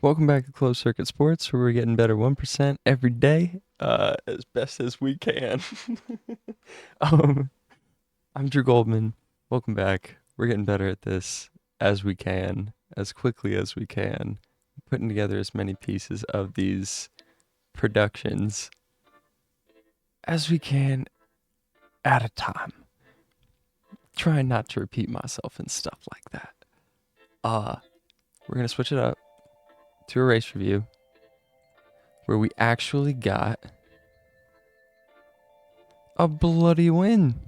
Welcome back to Closed Circuit Sports, where we're getting better 1% every day, as best as we can. um, I'm Drew Goldman. Welcome back. We're getting better at this as we can, as quickly as we can, putting together as many pieces of these productions as we can at a time. Trying not to repeat myself and stuff like that. We're gonna switch it up to a race review where we actually got a bloody win.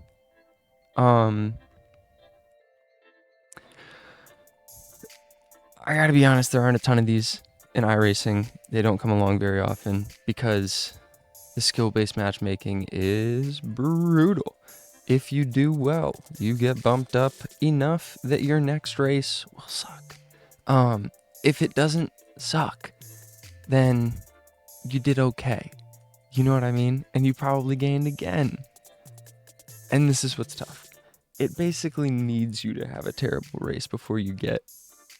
I gotta be honest, there aren't a ton of these in iRacing. They don't come along very often because the skill-based matchmaking is brutal. If you do well, you get bumped up enough that your next race will suck. If it doesn't suck, then you did okay. You know what I mean? And you probably gained again. And this is what's tough. It basically needs you to have a terrible race before you get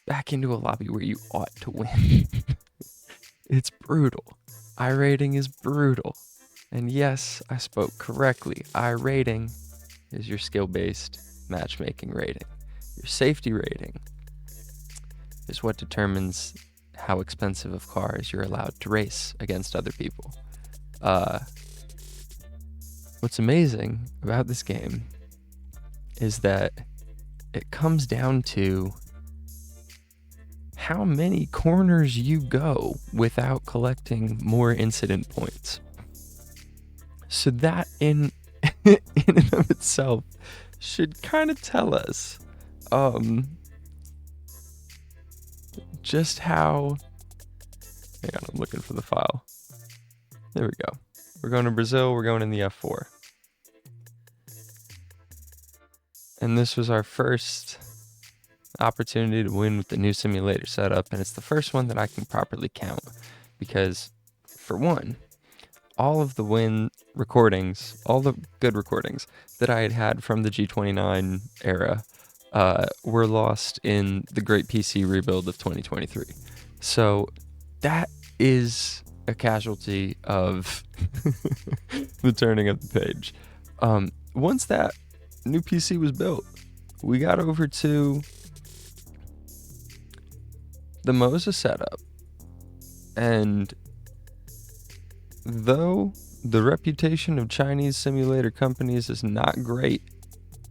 back into a lobby where you ought to win. It's brutal. iRating is brutal. And yes, I spoke correctly. iRating is your skill-based matchmaking rating. Your safety rating is what determines how expensive of cars you're allowed to race against other people. What's amazing about this game is that it comes down to how many corners you go without collecting more incident points. So that in and of itself should kind of tell us just how. Hang on, I'm looking for the file. There we go. We're going to Brazil. We're going in the F4. And this was our first opportunity to win with the new simulator setup, and it's the first one that I can properly count because, for one, all of the win recordings, all the good recordings that I had from the G29 era were lost in the Great PC rebuild of 2023. So that is a casualty of the turning of the page. Once that new PC was built, we got over to the Moza setup, and though the reputation of Chinese simulator companies is not great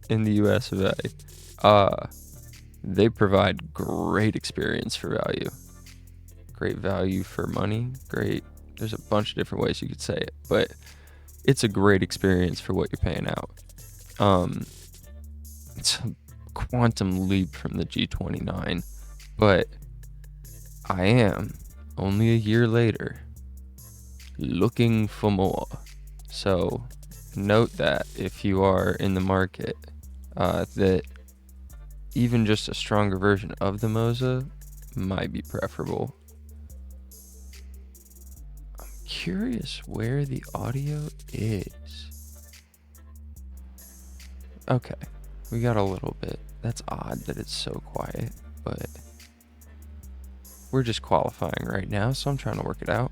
in the US of A, they provide great experience for value, great value for money, great. There's a bunch of different ways you could say it, but it's a great experience for what you're paying out. It's a quantum leap from the G29, but I am, only a year later, looking for more. So note that if you are in the market, that even just a stronger version of the Moza might be preferable. I'm curious where the audio is. Okay, we got a little bit. That's odd that it's so quiet, but we're just qualifying right now, so I'm trying to work it out.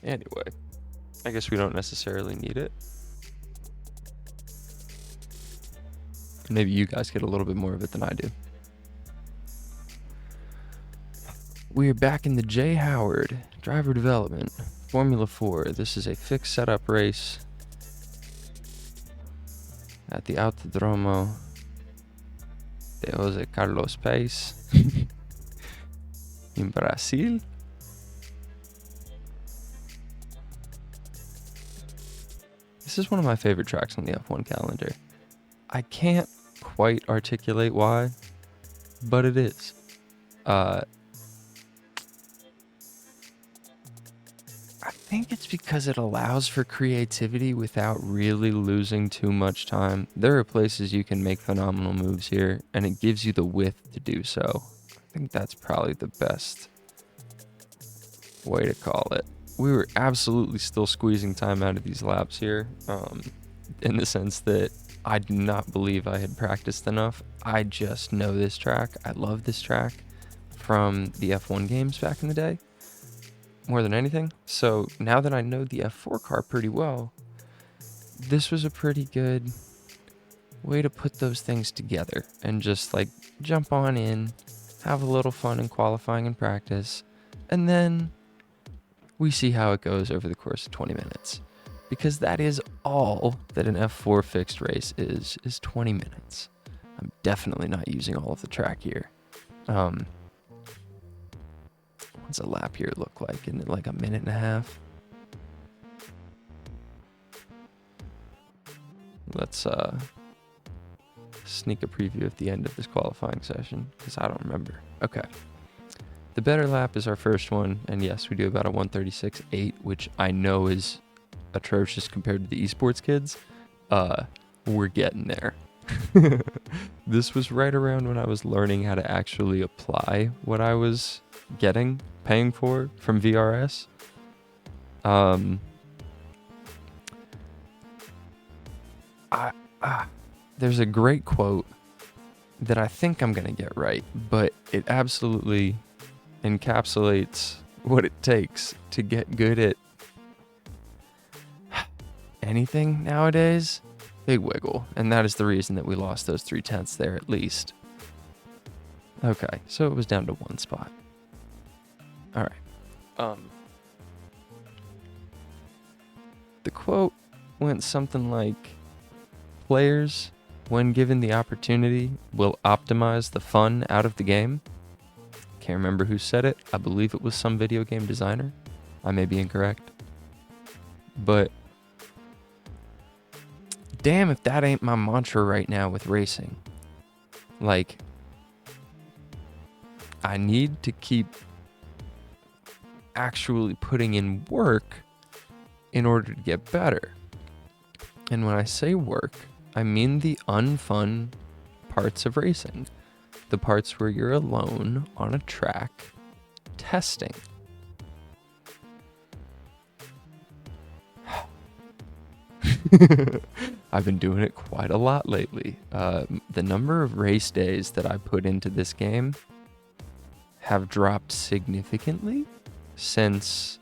Anyway, I guess we don't necessarily need it. Maybe you guys get a little bit more of it than I do. We are back in the J. Howard driver development, Formula 4. This is a fixed setup race at the Autodromo de Jose Carlos Pace in Brazil. This is one of my favorite tracks on the F1 calendar. I can't quite articulate why, but it is. I think it's because it allows for creativity without really losing too much time. There are places you can make phenomenal moves here, and it gives you the width to do so. I think that's probably the best way to call it. We were absolutely still squeezing time out of these laps here. in the sense that I do not believe I had practiced enough. I just know this track. I love this track from the F1 games back in the day more than anything. So now that I know the F4 car pretty well, this was a pretty good way to put those things together and just like jump on in, have a little fun in qualifying and practice, and then we see how it goes over the course of 20 minutes. Because that is all that an F4 fixed race is 20 minutes. I'm definitely not using all of the track here. What's a lap here look like? Isn't it like a minute and a half? Let's sneak a preview at the end of this qualifying session, because I don't remember. Okay. The better lap is our first one, and yes, we do about a 136.8, which I know is atrocious compared to the esports kids. We're getting there. This was right around when I was learning how to actually apply what I was paying for from VRS. There's a great quote that I think I'm gonna get right, but it absolutely encapsulates what it takes to get good at anything nowadays. Big wiggle, and that is the reason that we lost those 3/10 there at least. Okay, so it was down to one spot. All right. The quote went something like, "Players, when given the opportunity, will optimize the fun out of the game." Can't remember who said it. I believe it was some video game designer. I may be incorrect. But damn if that ain't my mantra right now with racing. Like, I need to keep actually putting in work in order to get better. And when I say work, I mean the unfun parts of racing. The parts where you're alone on a track testing. I've been doing it quite a lot lately. The number of race days that I put into this game have dropped significantly since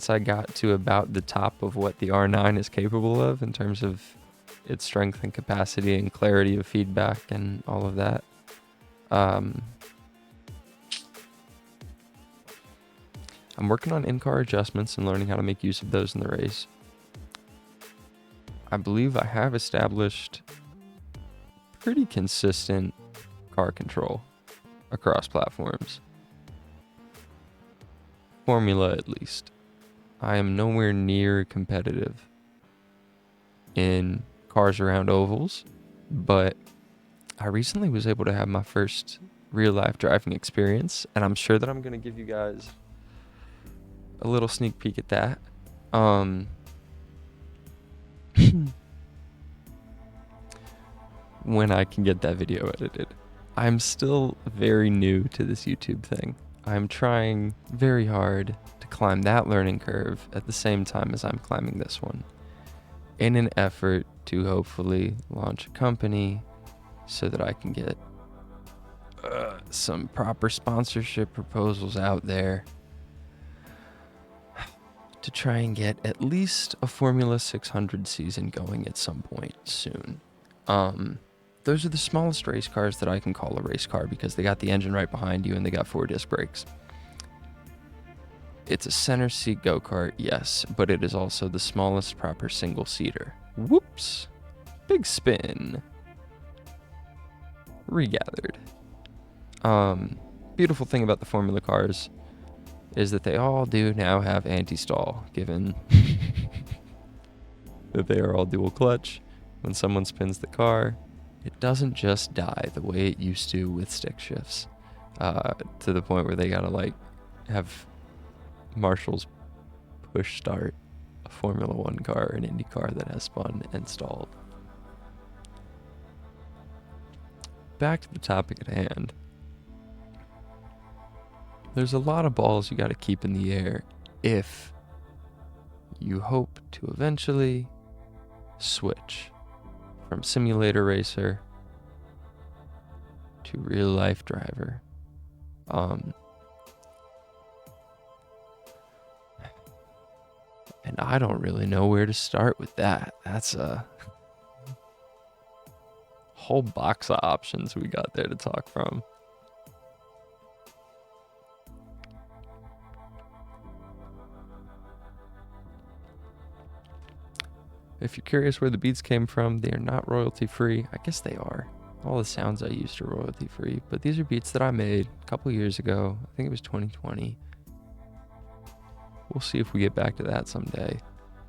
I got to about the top of what the R9 is capable of in terms of its strength and capacity and clarity of feedback and all of that. I'm working on in-car adjustments and learning how to make use of those in the race. I believe I have established pretty consistent car control across platforms. Formula, at least. I am nowhere near competitive in cars around ovals, but I recently was able to have my first real-life driving experience, and I'm sure that I'm going to give you guys a little sneak peek at that. When I can get that video edited. I'm still very new to this YouTube thing. I'm trying very hard to climb that learning curve at the same time as I'm climbing this one, in an effort to hopefully launch a company so that I can get some proper sponsorship proposals out there to try and get at least a Formula 600 season going at some point soon. Those are the smallest race cars that I can call a race car because they got the engine right behind you and they got 4 disc brakes. It's a center seat go-kart, yes, but it is also the smallest proper single-seater. Whoops! Big spin. Regathered. Beautiful thing about the Formula cars is that they all do now have anti-stall, given that they are all dual clutch. When someone spins the car, it doesn't just die the way it used to with stick shifts, to the point where they gotta like have marshals push start a Formula 1 car or an Indy car that has spun and stalled. Back to the topic at hand. There's a lot of balls you gotta keep in the air if you hope to eventually switch from simulator racer to real life driver. And I don't really know where to start with that. That's a whole box of options we got there to talk from. If you're curious where the beats came from, they are not royalty free. I guess they are. All the sounds I used are royalty free, but these are beats that I made a couple years ago. I think it was 2020. We'll see if we get back to that someday.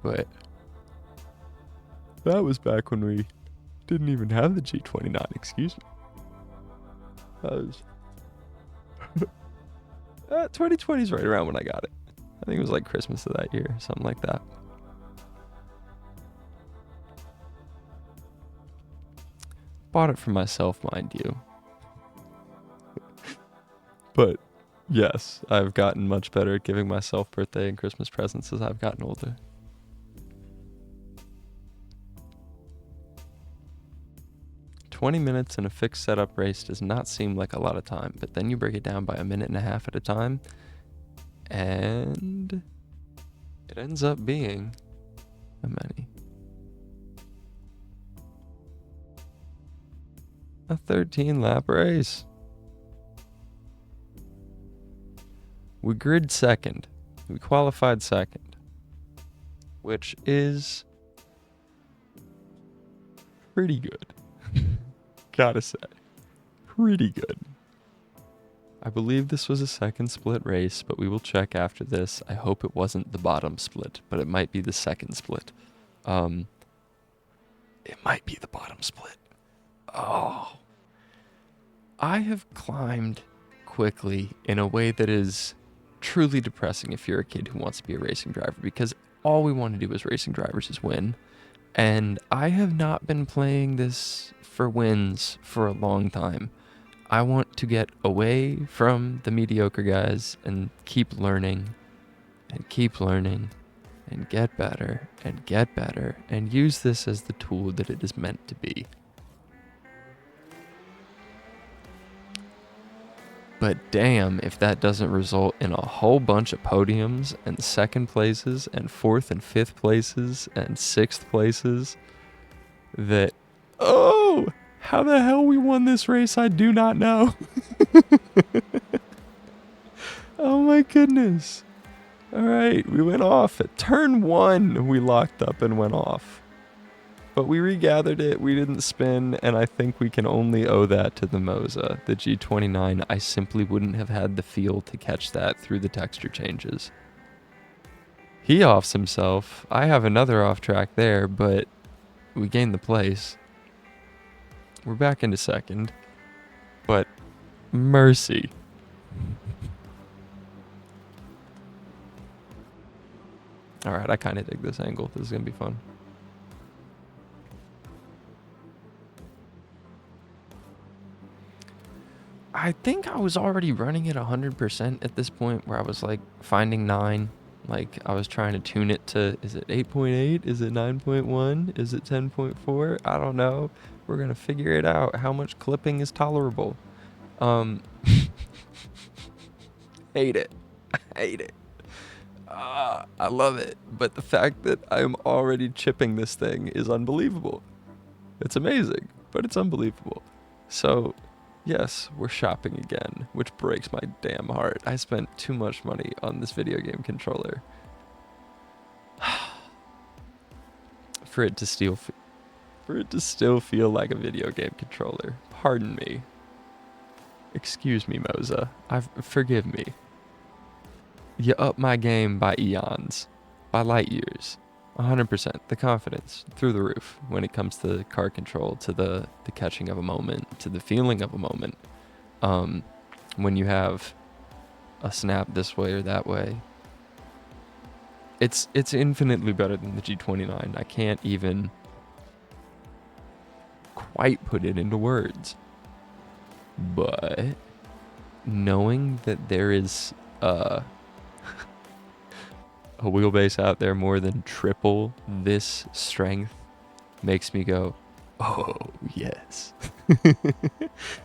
But that was back when we didn't even have the G29, excuse me. That was 2020 is right around when I got it. I think it was like Christmas of that year, something like that. Bought it for myself, mind you. But yes, I've gotten much better at giving myself birthday and Christmas presents as I've gotten older. "20 minutes in a fixed setup race does not seem like a lot of time, but then you break it down by a minute and a half at a time, and it ends up being a many. A 13-lap race. We grid second. We qualified second, which is pretty good. Gotta say, pretty good. I believe this was a second split race, but we will check after this. I hope it wasn't the bottom split, but it might be the second split. It might be the bottom split. Oh. I have climbed quickly in a way that is truly depressing if you're a kid who wants to be a racing driver, because all we want to do as racing drivers is win. And I have not been playing this for wins for a long time. I want to get away from the mediocre guys and keep learning and keep learning and get better and use this as the tool that it is meant to be. But damn if that doesn't result in a whole bunch of podiums and second places and fourth and fifth places and sixth places that, oh, how the hell we won this race, I do not know. Oh my goodness. All right, we went off at turn 1. We locked up and went off. But we regathered it, we didn't spin, and I think we can only owe that to the Moza. The G29, I simply wouldn't have had the feel to catch that through the texture changes. He offs himself. I have another off track there, but we gained the place. We're back into second. But mercy. Alright, I kind of dig this angle. This is going to be fun. I think I was already running at 100% at this point, where I was like finding 9. Like I was trying to tune it to, is it 8.8? Is it 9.1? Is it 10.4? I don't know. We're going to figure it out. How much clipping is tolerable? Hate it. I hate it. I love it. But the fact that I'm already chipping this thing is unbelievable. It's amazing, but it's unbelievable. So yes, we're shopping again, which breaks my damn heart. I spent too much money on this video game controller. For it to still feel like a video game controller. Pardon me. Excuse me, Moza. Forgive me. You up my game by eons, by light years. 100%. The confidence through the roof when it comes to car control, to the catching of a moment, to the feeling of a moment. When you have a snap this way or that way, it's infinitely better than the G29. I can't even quite put it into words. But knowing that there is a a wheelbase out there more than triple this strength makes me go, oh, yes.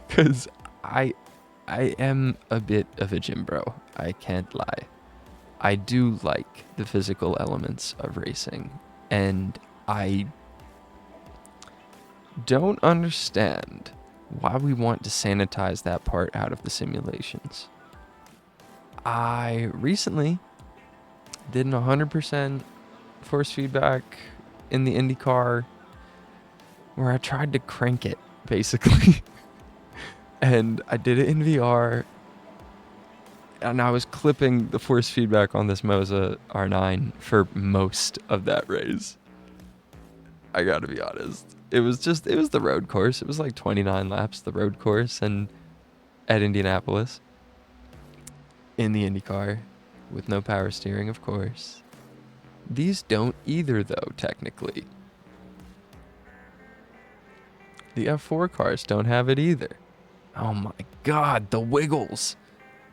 Because I am a bit of a gym bro. I can't lie. I do like the physical elements of racing, and I don't understand why we want to sanitize that part out of the simulations. I recently did an 100% force feedback in the Indy car where I tried to crank it, basically. And I did it in VR, and I was clipping the force feedback on this Moza R9 for most of that race. I gotta be honest. It was the road course. It was like 29 laps, the road course, and at Indianapolis in the Indy car with no power steering, of course. These don't either, though, technically. The F4 cars don't have it either. Oh my god, the wiggles.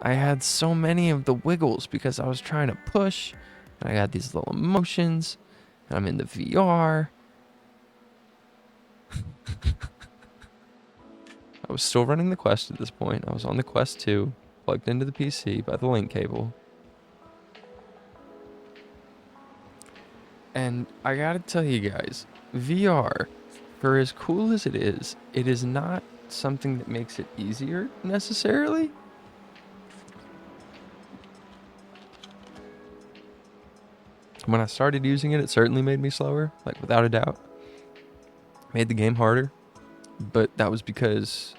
I had so many of the wiggles because I was trying to push, and I got these little emotions, and I'm in the VR. I was still running the Quest at this point. I was on the Quest 2, plugged into the PC by the link cable. And I gotta tell you guys, VR, for as cool as it is not something that makes it easier necessarily. When I started using it, it certainly made me slower, like without a doubt. Made the game harder, but that was because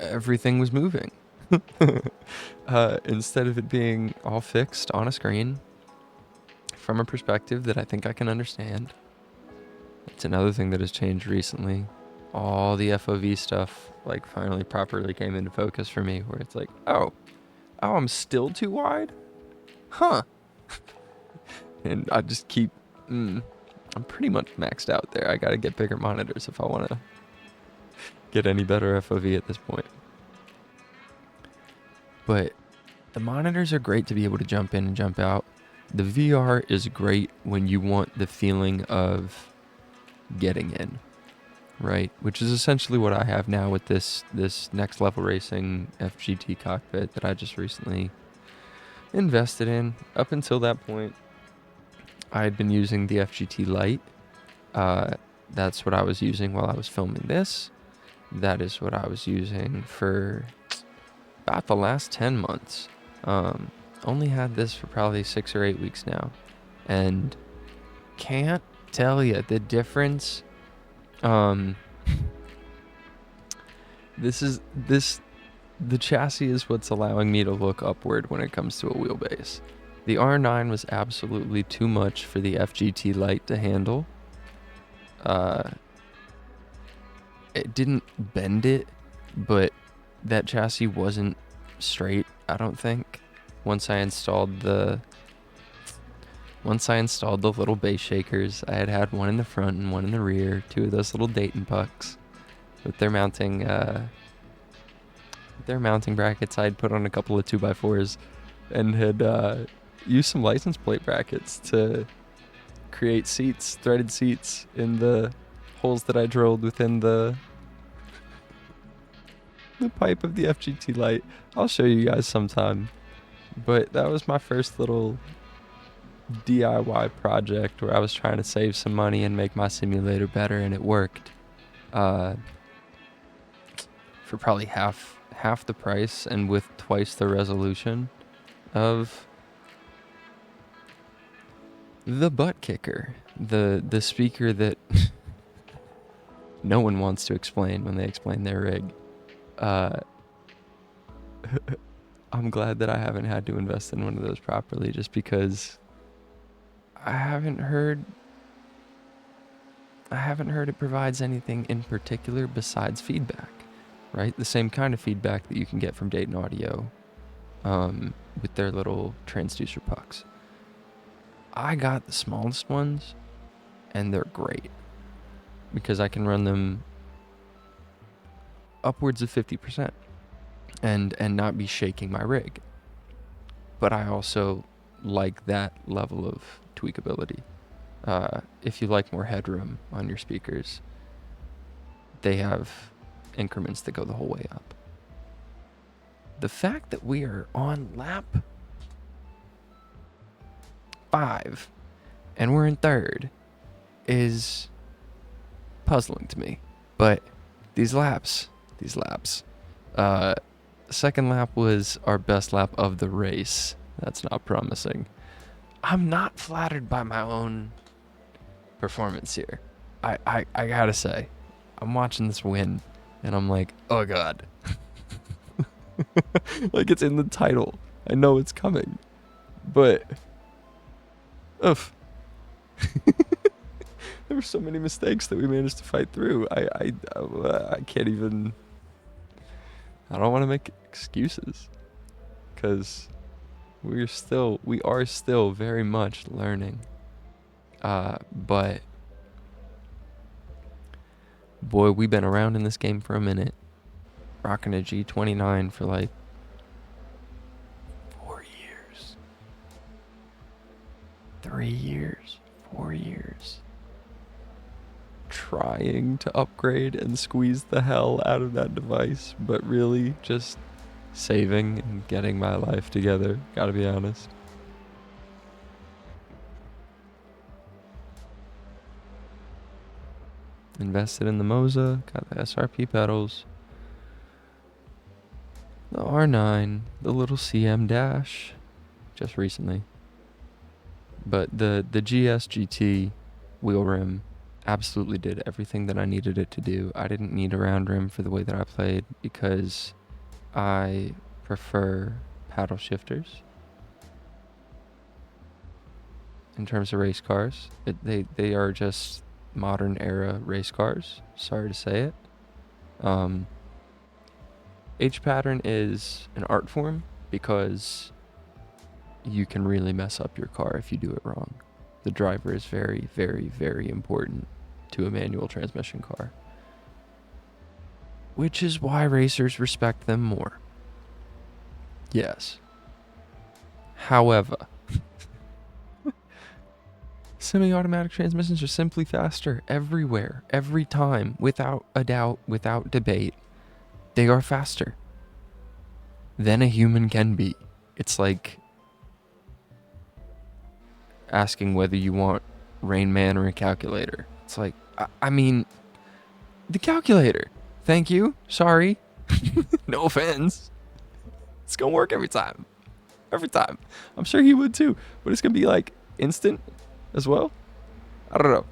everything was moving. Instead of it being all fixed on a screen from a perspective that I think I can understand. It's another thing that has changed recently. All the FOV stuff like finally properly came into focus for me, where it's like, oh, I'm still too wide? Huh. And I just keep, I'm pretty much maxed out there. I gotta get bigger monitors if I want to get any better FOV at this point. But the monitors are great to be able to jump in and jump out. The VR is great when you want the feeling of getting in, right? Which is essentially what I have now with this next level racing F-GT cockpit that I just recently invested in. Up until that point, I had been using the F-GT Lite. That's what I was using while I was filming this. That is what I was using for about the last 10 months. Only had this for probably 6 or 8 weeks now. And can't tell you the difference. The chassis is what's allowing me to look upward when it comes to a wheelbase. The R9 was absolutely too much for the F-GT Lite to handle. It didn't bend it, but that chassis wasn't straight, I don't think. Once I installed the little base shakers, I had one in the front and one in the rear, 2 of those little Dayton pucks with their mounting brackets. I'd put on a couple of 2x4s and had used some license plate brackets to create seats, threaded seats in the holes that I drilled within the pipe of the F-GT Lite. I'll show you guys sometime. But that was my first little DIY project where I was trying to save some money and make my simulator better, and it worked. For probably half the price and with twice the resolution of the butt kicker, the speaker that no one wants to explain when they explain their rig. I'm glad that I haven't had to invest in one of those properly, just because I haven't heard it provides anything in particular besides feedback, right? The same kind of feedback that you can get from Dayton Audio with their little transducer pucks. I got the smallest ones, and they're great because I can run them upwards of 50% and not be shaking my rig. But I also like that level of tweakability. If you like more headroom on your speakers, they have increments that go the whole way up. The fact that we are on lap 5 and we're in third is puzzling to me. But these laps, second lap was our best lap of the race. That's not promising. I'm not flattered by my own performance here. I gotta say, I'm watching this win and I'm like, oh God. Like, it's in the title. I know it's coming. But, oof. There were so many mistakes that we managed to fight through. I can't even. I don't want to make excuses, because we are still very much learning. But boy, we've been around in this game for a minute, rocking a G29 for like 4 years, 3 years, 4 years. Trying to upgrade and squeeze the hell out of that device, but really just saving and getting my life together, gotta be honest. Invested in the Moza, got the SRP pedals, the R9, the little CM dash, just recently. But the GS GT wheel rim absolutely did everything that I needed it to do. I didn't need a round rim for the way that I played because I prefer paddle shifters. In terms of race cars, they are just modern era race cars. Sorry to say it. H pattern is an art form because you can really mess up your car if you do it wrong. The driver is very, very, very important to a manual transmission car, which is why racers respect them more. Yes. However, semi-automatic transmissions are simply faster everywhere, every time, without a doubt, without debate. They are faster than a human can be. It's like asking whether you want Rain Man or a calculator. It's like, I mean, the calculator. Thank you. Sorry. No offense. It's gonna work every time. Every time. I'm sure he would too. But it's gonna be like instant as well. I don't know.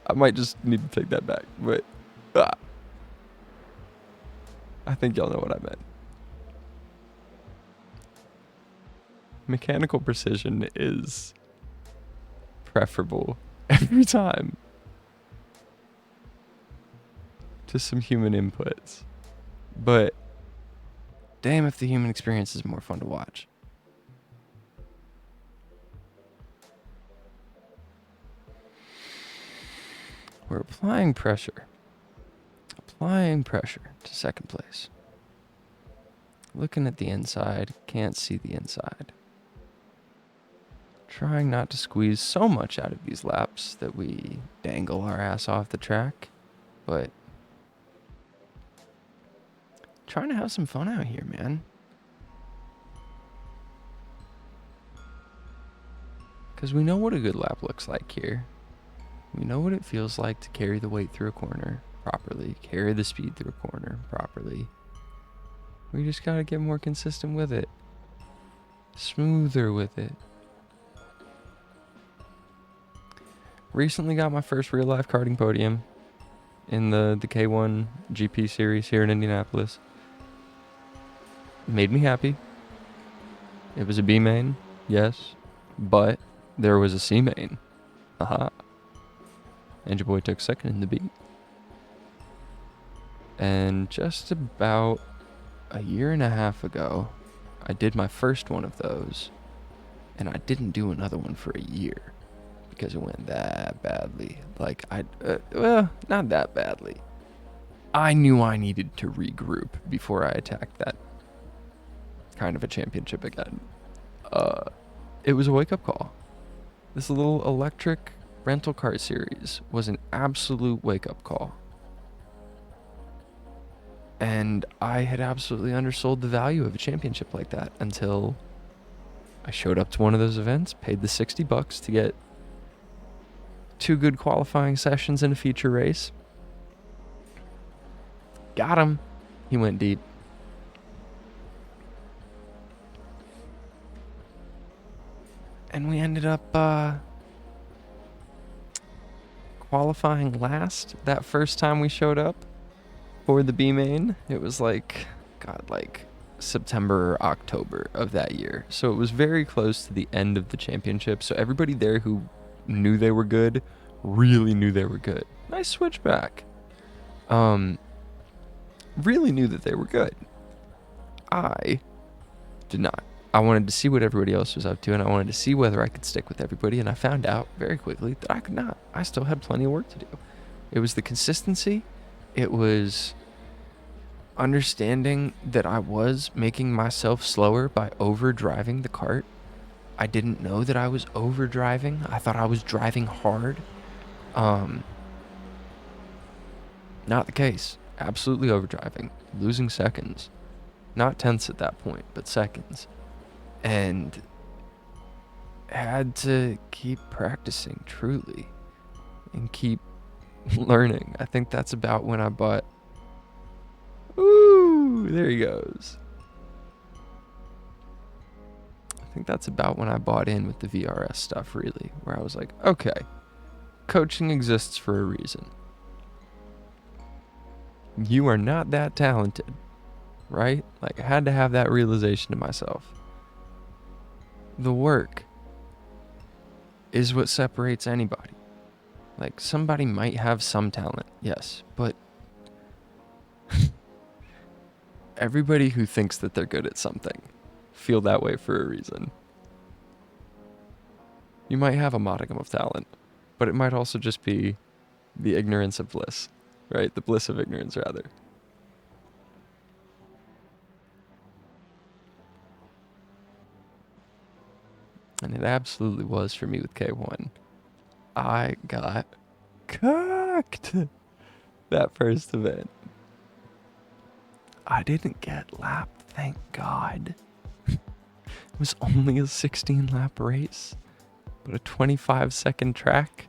I might just need to take that back. But I think y'all know what I meant. Mechanical precision is preferable every time to some human inputs. But damn if the human experience is more fun to watch. We're applying pressure to second place. Looking at the inside, can't see the inside. Trying not to squeeze so much out of these laps that we dangle our ass off the track, but trying to have some fun out here, man. Because we know what a good lap looks like here. We know what it feels like to carry the weight through a corner properly, carry the speed through a corner properly. We just gotta get more consistent with it, smoother with it. Recently got my first real life karting podium in the K1 GP series here in Indianapolis. Made me happy. It was a B main, yes, but there was a C main. Aha. And your boy took second in the B. And just about a year and a half ago, I did my first one of those, and I didn't do another one for a year because it went that badly. Like, well, not that badly. I knew I needed to regroup before I attacked that kind of a championship again. it was a wake-up call. This little electric rental car series was an absolute wake-up call. And I had absolutely undersold the value of a championship like that until I showed up to one of those events, paid the $60 to get 2 good qualifying sessions in a feature race. Got him. He went deep. And we ended up qualifying last that first time we showed up for the B main. It was like September or October of that year. So it was very close to the end of the championship. So everybody there who knew they were good really knew they were good. Nice switchback. Really knew that they were good. I did not. I wanted to see what everybody else was up to, and I wanted to see whether I could stick with everybody, and I found out very quickly that I could not. I still had plenty of work to do. It was the consistency. It was understanding that I was making myself slower by overdriving the kart. I didn't know that I was overdriving. I thought I was driving hard. Not the case. Absolutely overdriving. Losing seconds. Not tenths at that point, but seconds. And had to keep practicing, truly. And keep learning. I think that's about when I bought... Ooh, there he goes. I think that's about when I bought in with the VRS stuff, really. Where I was like, okay, coaching exists for a reason. You are not that talented, right? Like, I had to have that realization to myself. The work is what separates anybody. Like, somebody might have some talent, yes, but everybody who thinks that they're good at something feel that way for a reason. You might have a modicum of talent, but it might also just be the ignorance of bliss, right? The bliss of ignorance, rather. And it absolutely was for me with K1. I got cocked that first event. I didn't get lapped, thank God. It was only a 16-lap race, but a 25-second track.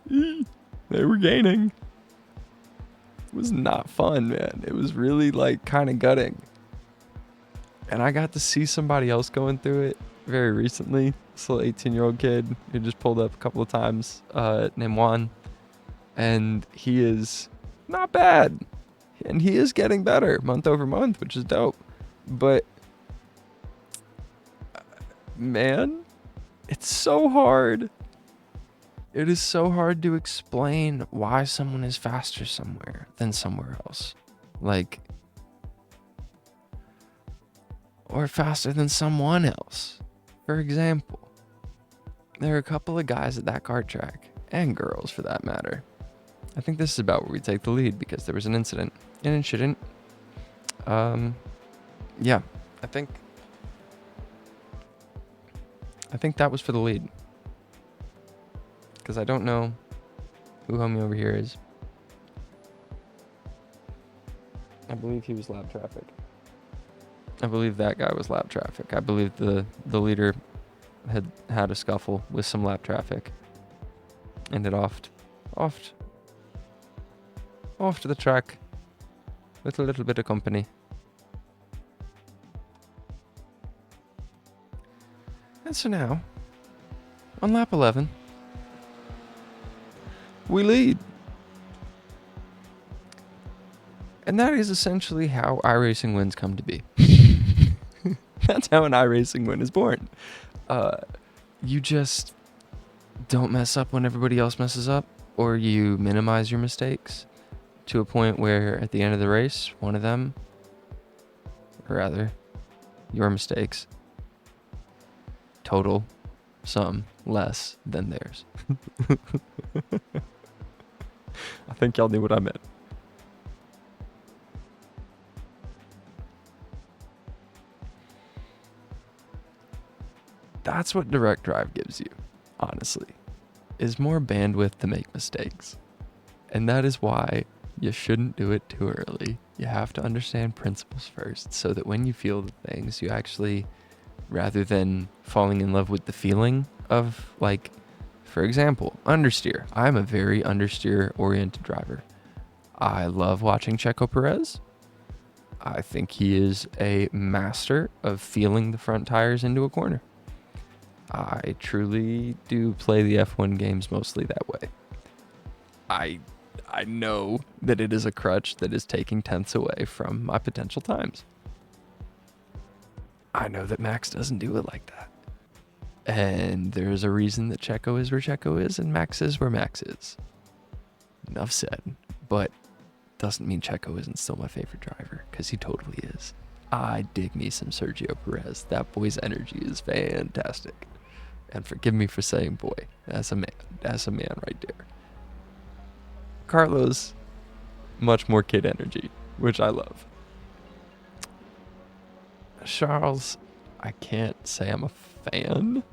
They were gaining. It was not fun, man. It was really, like, kind of gutting. And I got to see somebody else going through it very recently. This little 18-year-old kid who just pulled up a couple of times, named Juan. And he is not bad. And he is getting better month over month, which is dope. But, man, it's so hard. It is so hard to explain why someone is faster somewhere than somewhere else. Like, or faster than someone else. For example, there are a couple of guys at that kart track, and girls for that matter. I think this is about where we take the lead because there was an incident. An incident. Yeah, I think that was for the lead. Because I don't know who homie over here is. I believe he was lap traffic. I believe that guy was lap traffic. I believe the leader had a scuffle with some lap traffic. Ended off to the track with a little bit of company. And so now, on lap 11, we lead. And that is essentially how iRacing wins come to be. That's how an iRacing win is born. You just don't mess up when everybody else messes up, or you minimize your mistakes to a point where at the end of the race, one of them, or rather, your mistakes, total sum less than theirs. I think y'all knew what I meant. That's what direct drive gives you, honestly, is more bandwidth to make mistakes. And that is why you shouldn't do it too early. You have to understand principles first so that when you feel the things, you actually, rather than falling in love with the feeling of, like, for example, understeer. I'm a very understeer-oriented driver. I love watching Checo Perez. I think he is a master of feeling the front tires into a corner. I truly do play the F1 games mostly that way. I know that it is a crutch that is taking tenths away from my potential times. I know that Max doesn't do it like that. And there's a reason that Checo is where Checo is and Max is where Max is. Enough said. But doesn't mean Checo isn't still my favorite driver, because he totally is. I dig me some Sergio Perez. That boy's energy is fantastic. And forgive me for saying boy. That's a man right there. Carlos, much more kid energy, which I love. Charles, I can't say I'm a fan,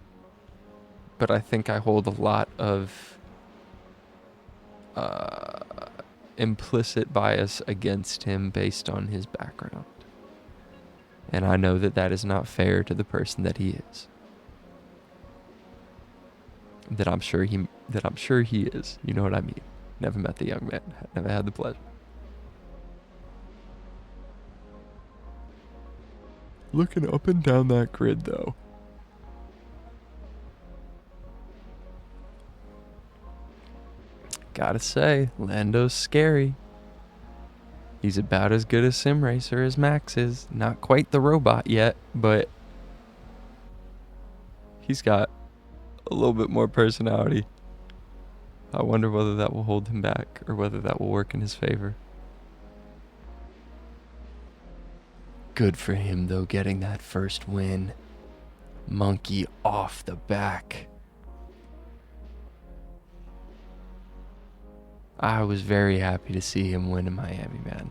but I think I hold a lot of implicit bias against him based on his background. And I know that that is not fair to the person that he is. That I'm sure he is. You know what I mean? Never met the young man. Never had the pleasure. Looking up and down that grid, though. Gotta say, Lando's scary. He's about as good a sim racer as Max is. Not quite the robot yet, but he's got a little bit more personality. I wonder whether that will hold him back or whether that will work in his favor. Good for him, though, getting that first win. Monkey off the back. I was very happy to see him win in Miami, man.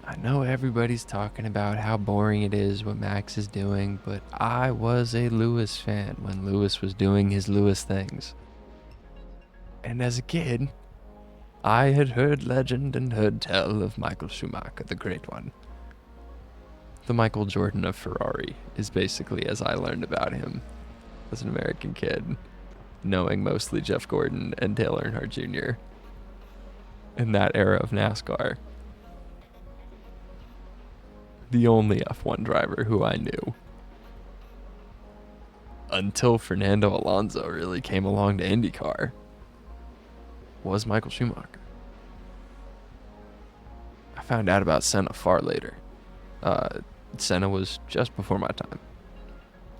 I know everybody's talking about how boring it is what Max is doing, but I was a Lewis fan when Lewis was doing his Lewis things. And as a kid, I had heard legend and heard tell of Michael Schumacher, the great one. The Michael Jordan of Ferrari is basically as I learned about him as an American kid, knowing mostly Jeff Gordon and Dale Earnhardt Jr. in that era of NASCAR. The only F1 driver who I knew. Until Fernando Alonso really came along to IndyCar, was Michael Schumacher. I found out about Senna far later. Senna was just before my time.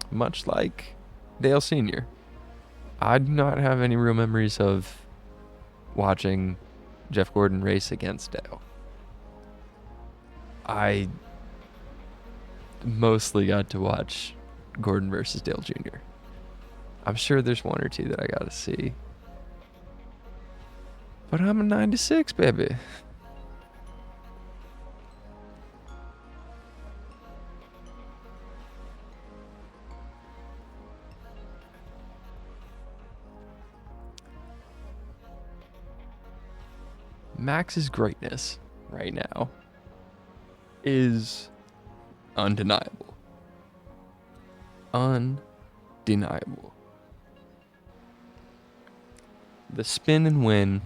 Much like Dale Sr. I do not have any real memories of watching Jeff Gordon race against Dale. I mostly got to watch Gordon versus Dale Jr. I'm sure there's one or two that I gotta see. But I'm a 96, baby. Max's greatness right now is undeniable. Undeniable. The spin and win,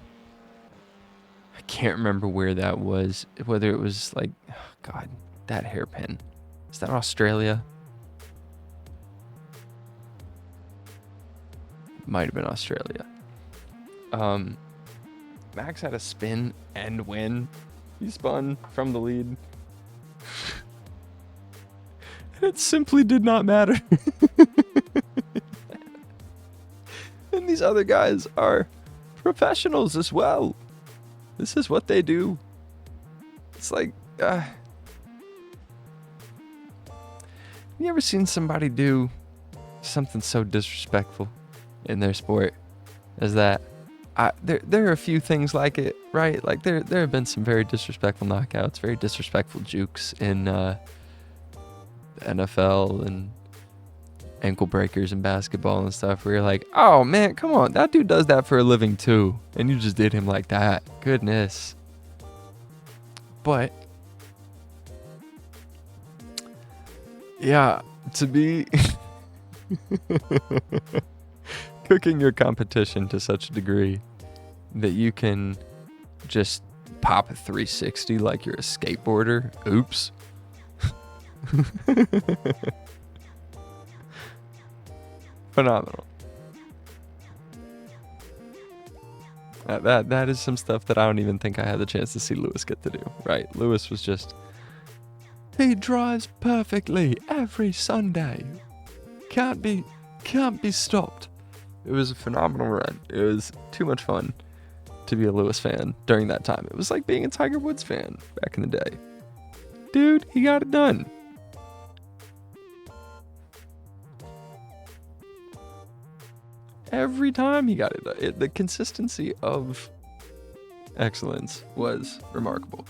I can't remember where that was, whether it was like, oh God, that hairpin. Is that Australia? Might have been Australia. Max had a spin and win. He spun from the lead. It simply did not matter. And these other guys are professionals as well. This is what they do. It's like, you ever seen somebody do something so disrespectful in their sport as that? There are a few things like it, right? Like there have been some very disrespectful knockouts, very disrespectful jukes in the NFL and ankle breakers in basketball and stuff where you're like, oh man, come on, that dude does that for a living too, and you just did him like that. Goodness. But yeah, to be cooking your competition to such a degree that you can just pop a 360 like you're a skateboarder. Oops. Phenomenal. That is some stuff that I don't even think I had the chance to see Lewis get to do, right? Lewis was just, he drives perfectly every Sunday. Can't be stopped. It was a phenomenal run. It was too much fun to be a Lewis fan during that time. It was like being a Tiger Woods fan back in the day. Dude, he got it done. Every time he got it done. The consistency of excellence was remarkable.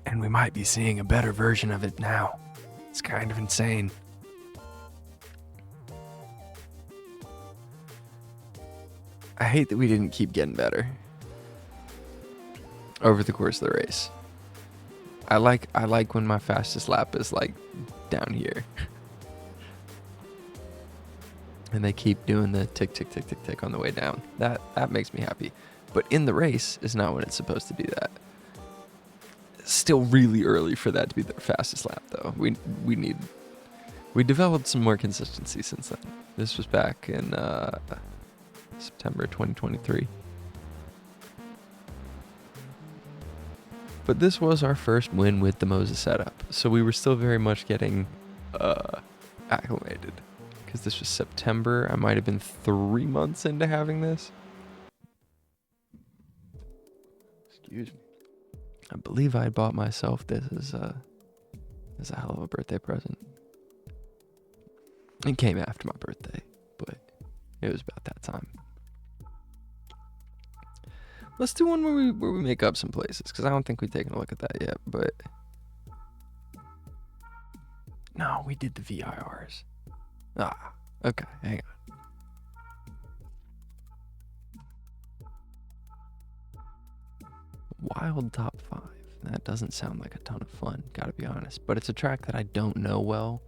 And we might be seeing a better version of it now. It's kind of insane. I hate that we didn't keep getting better over the course of the race. I like when my fastest lap is like down here. And they keep doing the tick, tick, tick, tick, tick on the way down. That makes me happy. But in the race is not when it's supposed to do that. It's still really early for that to be their fastest lap, though. We developed some more consistency since then. This was back in September 2023. But this was our first win with the Moses setup, so we were still very much getting acclimated. Because this was September, I might have been 3 months into having this. Excuse me. I believe I bought myself this as a hell of a birthday present. It came after my birthday, but it was about that time. Let's do one where we make up some places, because I don't think we've taken a look at that yet, but... No, we did the VIRs. Ah, okay, hang on. Wild top 5. That doesn't sound like a ton of fun, gotta be honest. But it's a track that I don't know well.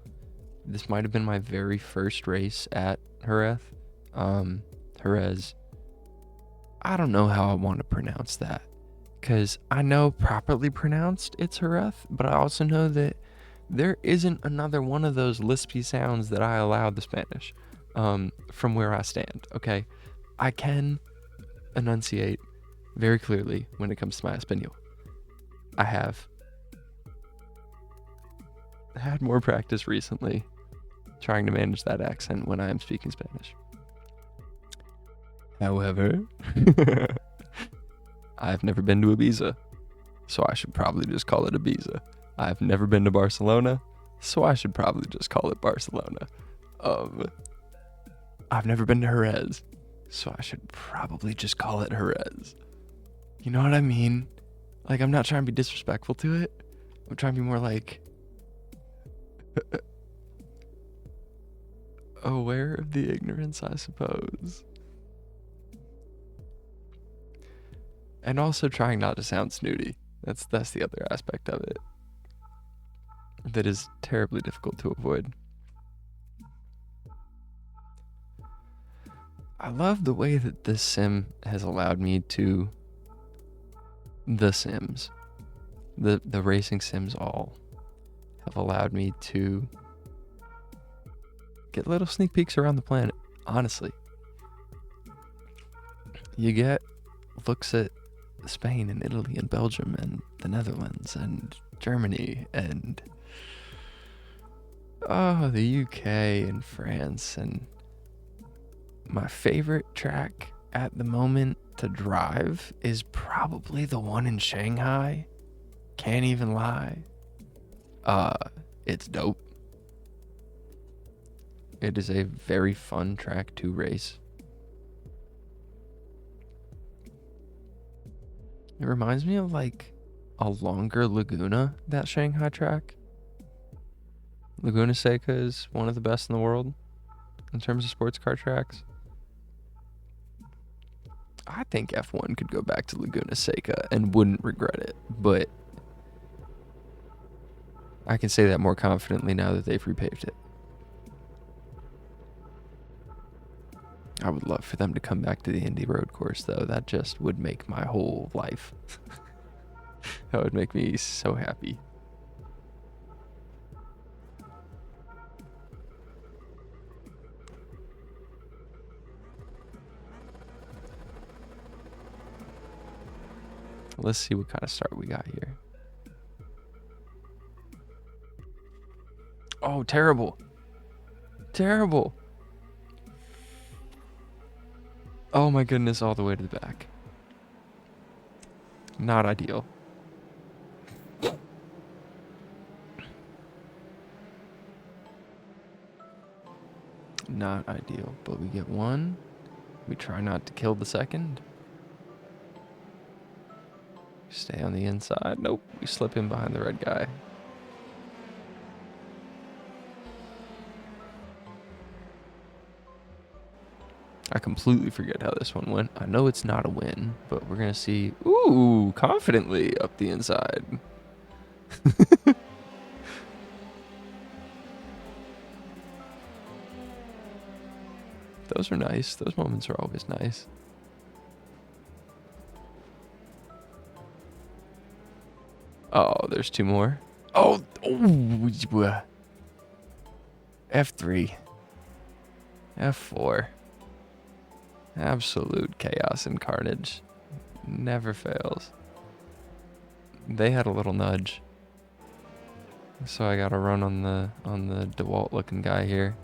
This might have been my very first race at Jerez. I don't know how I want to pronounce that, because I know properly pronounced it's Jerez, but I also know that there isn't another one of those lispy sounds that I allow the Spanish from where I stand, okay? I can enunciate very clearly when it comes to my Espanol. I have had more practice recently trying to manage that accent when I am speaking Spanish. However, I've never been to Ibiza, so I should probably just call it Ibiza. I've never been to Barcelona, so I should probably just call it Barcelona. I've never been to Jerez, so I should probably just call it Jerez. You know what I mean? Like, I'm not trying to be disrespectful to it. I'm trying to be more like... aware of the ignorance, I suppose. And also trying not to sound snooty. That's the other aspect of it that is terribly difficult to avoid. I love the way that this sim has allowed me to... The sims. The racing sims all have allowed me to get little sneak peeks around the planet, honestly. You get looks at Spain and Italy and Belgium and the Netherlands and Germany and the UK and France, and my favorite track at the moment to drive is probably the one in Shanghai. Can't even lie. It's dope. It is a very fun track to race. It reminds me of like a longer Laguna, that Shanghai track. Laguna Seca is one of the best in the world in terms of sports car tracks. I think F1 could go back to Laguna Seca and wouldn't regret it, but I can say that more confidently now that they've repaved it. I would love for them to come back to the Indy road course, though. That just would make my whole life. That would make me so happy. Let's see what kind of start we got here. Oh, terrible. Terrible. Oh my goodness, all the way to the back. Not ideal. Not ideal, but we get one. We try not to kill the second. Stay on the inside. Nope, we slip in behind the red guy. I completely forget how this one went. I know it's not a win, but we're going to see. Ooh, confidently up the inside. Those are nice. Those moments are always nice. Oh, there's two more. Oh, F3. F4. Absolute chaos and carnage. Never fails. They had a little nudge. So I gotta run on the DeWalt looking guy here.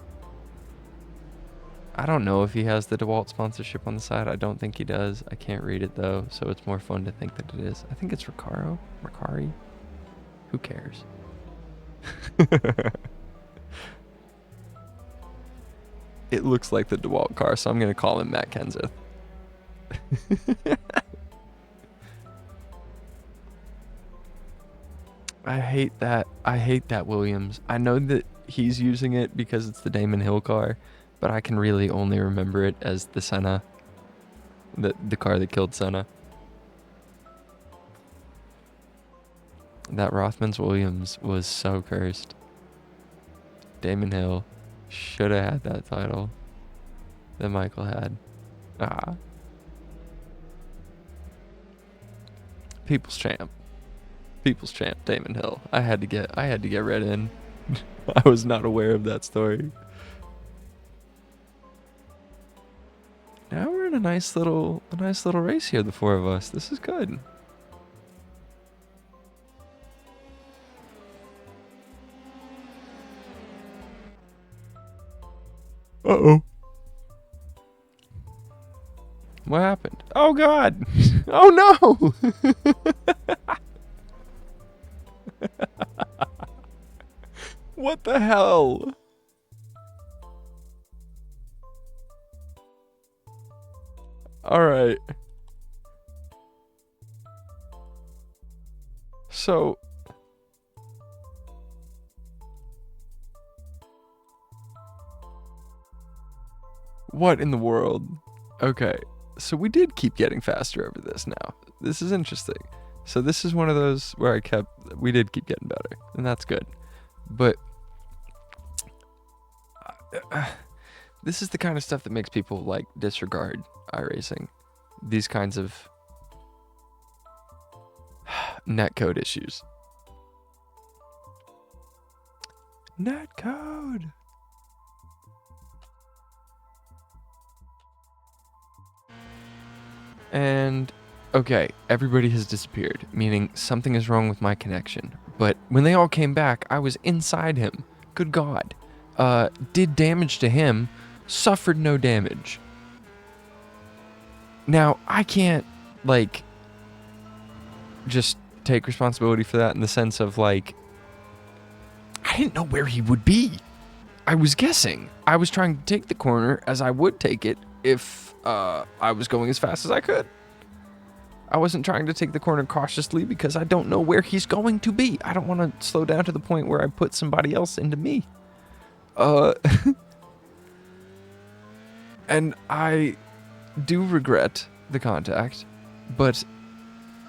I don't know if he has the DeWalt sponsorship on the side. I don't think he does. I can't read it though, so it's more fun to think that it is. I think it's Ricari. Who cares? It looks like the DeWalt car, so I'm going to call him Matt Kenseth. I hate that. I hate that Williams. I know that he's using it because it's the Damon Hill car, but I can really only remember it as the Senna. The car that killed Senna. That Rothmans Williams was so cursed. Damon Hill should have had that title that Michael had. People's champ, Damon Hill. I had to get read in. I was not aware of that story. Now we're in a nice little race here, the four of us. This is good. Uh-oh. What happened? Oh, God. Oh, no. What the hell? All right. So... what in the world? Okay, so we did keep getting faster over this now. This is interesting. So this is one of those where we did keep getting better, and that's good. But this is the kind of stuff that makes people like disregard iRacing. These kinds of netcode issues. Netcode. And, okay, everybody has disappeared, meaning something is wrong with my connection. But when they all came back, I was inside him. Good God. Did damage to him, suffered no damage. Now, I can't, like, just take responsibility for that in the sense of, like, I didn't know where he would be. I was guessing. I was trying to take the corner as I would take it if I was going as fast as I could. I wasn't trying to take the corner cautiously because I don't know where he's going to be. I don't want to slow down to the point where I put somebody else into me. And I do regret the contact, but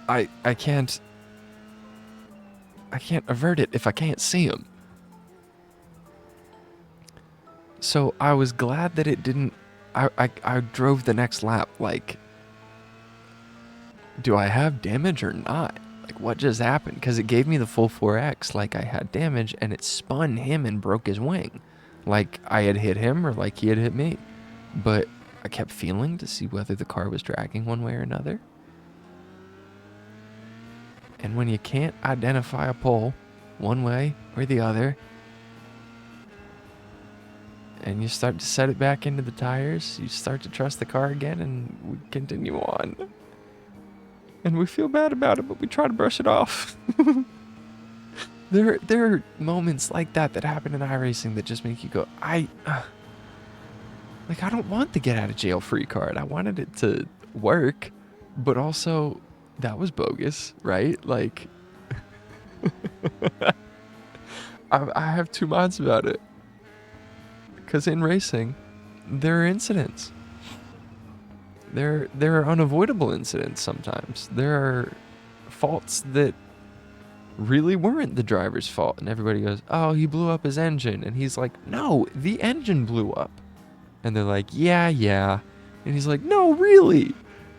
I can't avert it if I can't see him. So I was glad that it didn't. I drove the next lap like, do I have damage or not? Like, what just happened? Because it gave me the full 4X like I had damage, and it spun him and broke his wing. Like I had hit him or like he had hit me. But I kept feeling to see whether the car was dragging one way or another. And when you can't identify a pole one way or the other, and you start to set it back into the tires, you start to trust the car again, and we continue on. And we feel bad about it, but we try to brush it off. There are moments like that that happen in iRacing that just make you go, I don't want the get out of jail free card. I wanted it to work, but also that was bogus, right? Like, I have two minds about it. Because in racing, there are incidents. There are unavoidable incidents sometimes. There are faults that really weren't the driver's fault. And everybody goes, oh, he blew up his engine. And he's like, no, the engine blew up. And they're like, yeah. And he's like, no, really?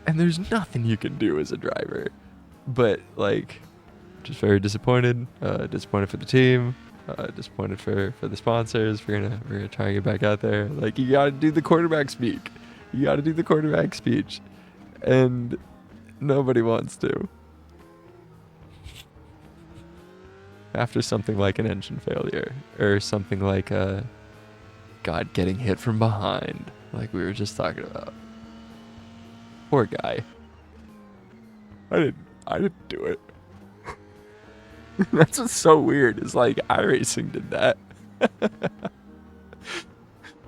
And there's nothing you can do as a driver. But, like, just very disappointed. Disappointed for the team. Disappointed for the sponsors. We're gonna try and get back out there. Like, you gotta do the quarterback speak. You gotta do the quarterback speech. And nobody wants to. After something like an engine failure. Or something like God getting hit from behind. Like we were just talking about. Poor guy. I didn't do it. That's what's so weird, is like iRacing did that.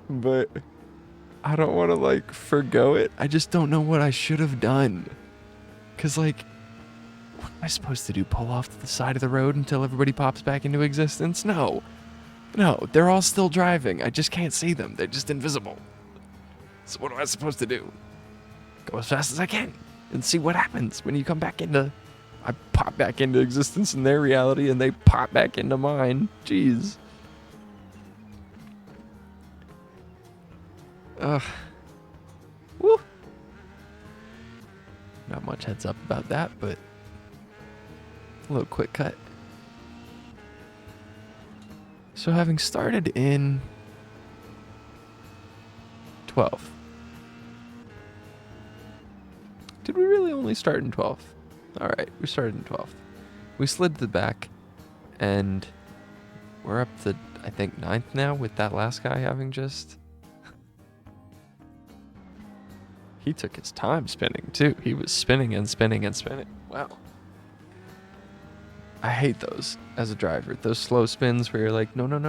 But I don't want to like forgo it. I just don't know what I should have done. Cause like, what am I supposed to do? Pull off to the side of the road until everybody pops back into existence? No, they're all still driving. I just can't see them. They're just invisible. So what am I supposed to do? Go as fast as I can and see what happens when you come back into... I pop back into existence in their reality and they pop back into mine. Jeez. Woo. Not much heads up about that, but a little quick cut. So having started in 12th. Did we really only start in 12th? Alright, we started in 12th. We slid to the back, and we're up to, I think, 9th now, with that last guy having just... He took his time spinning, too. He was spinning and spinning and spinning. Wow. I hate those as a driver. Those slow spins where you're like, no, and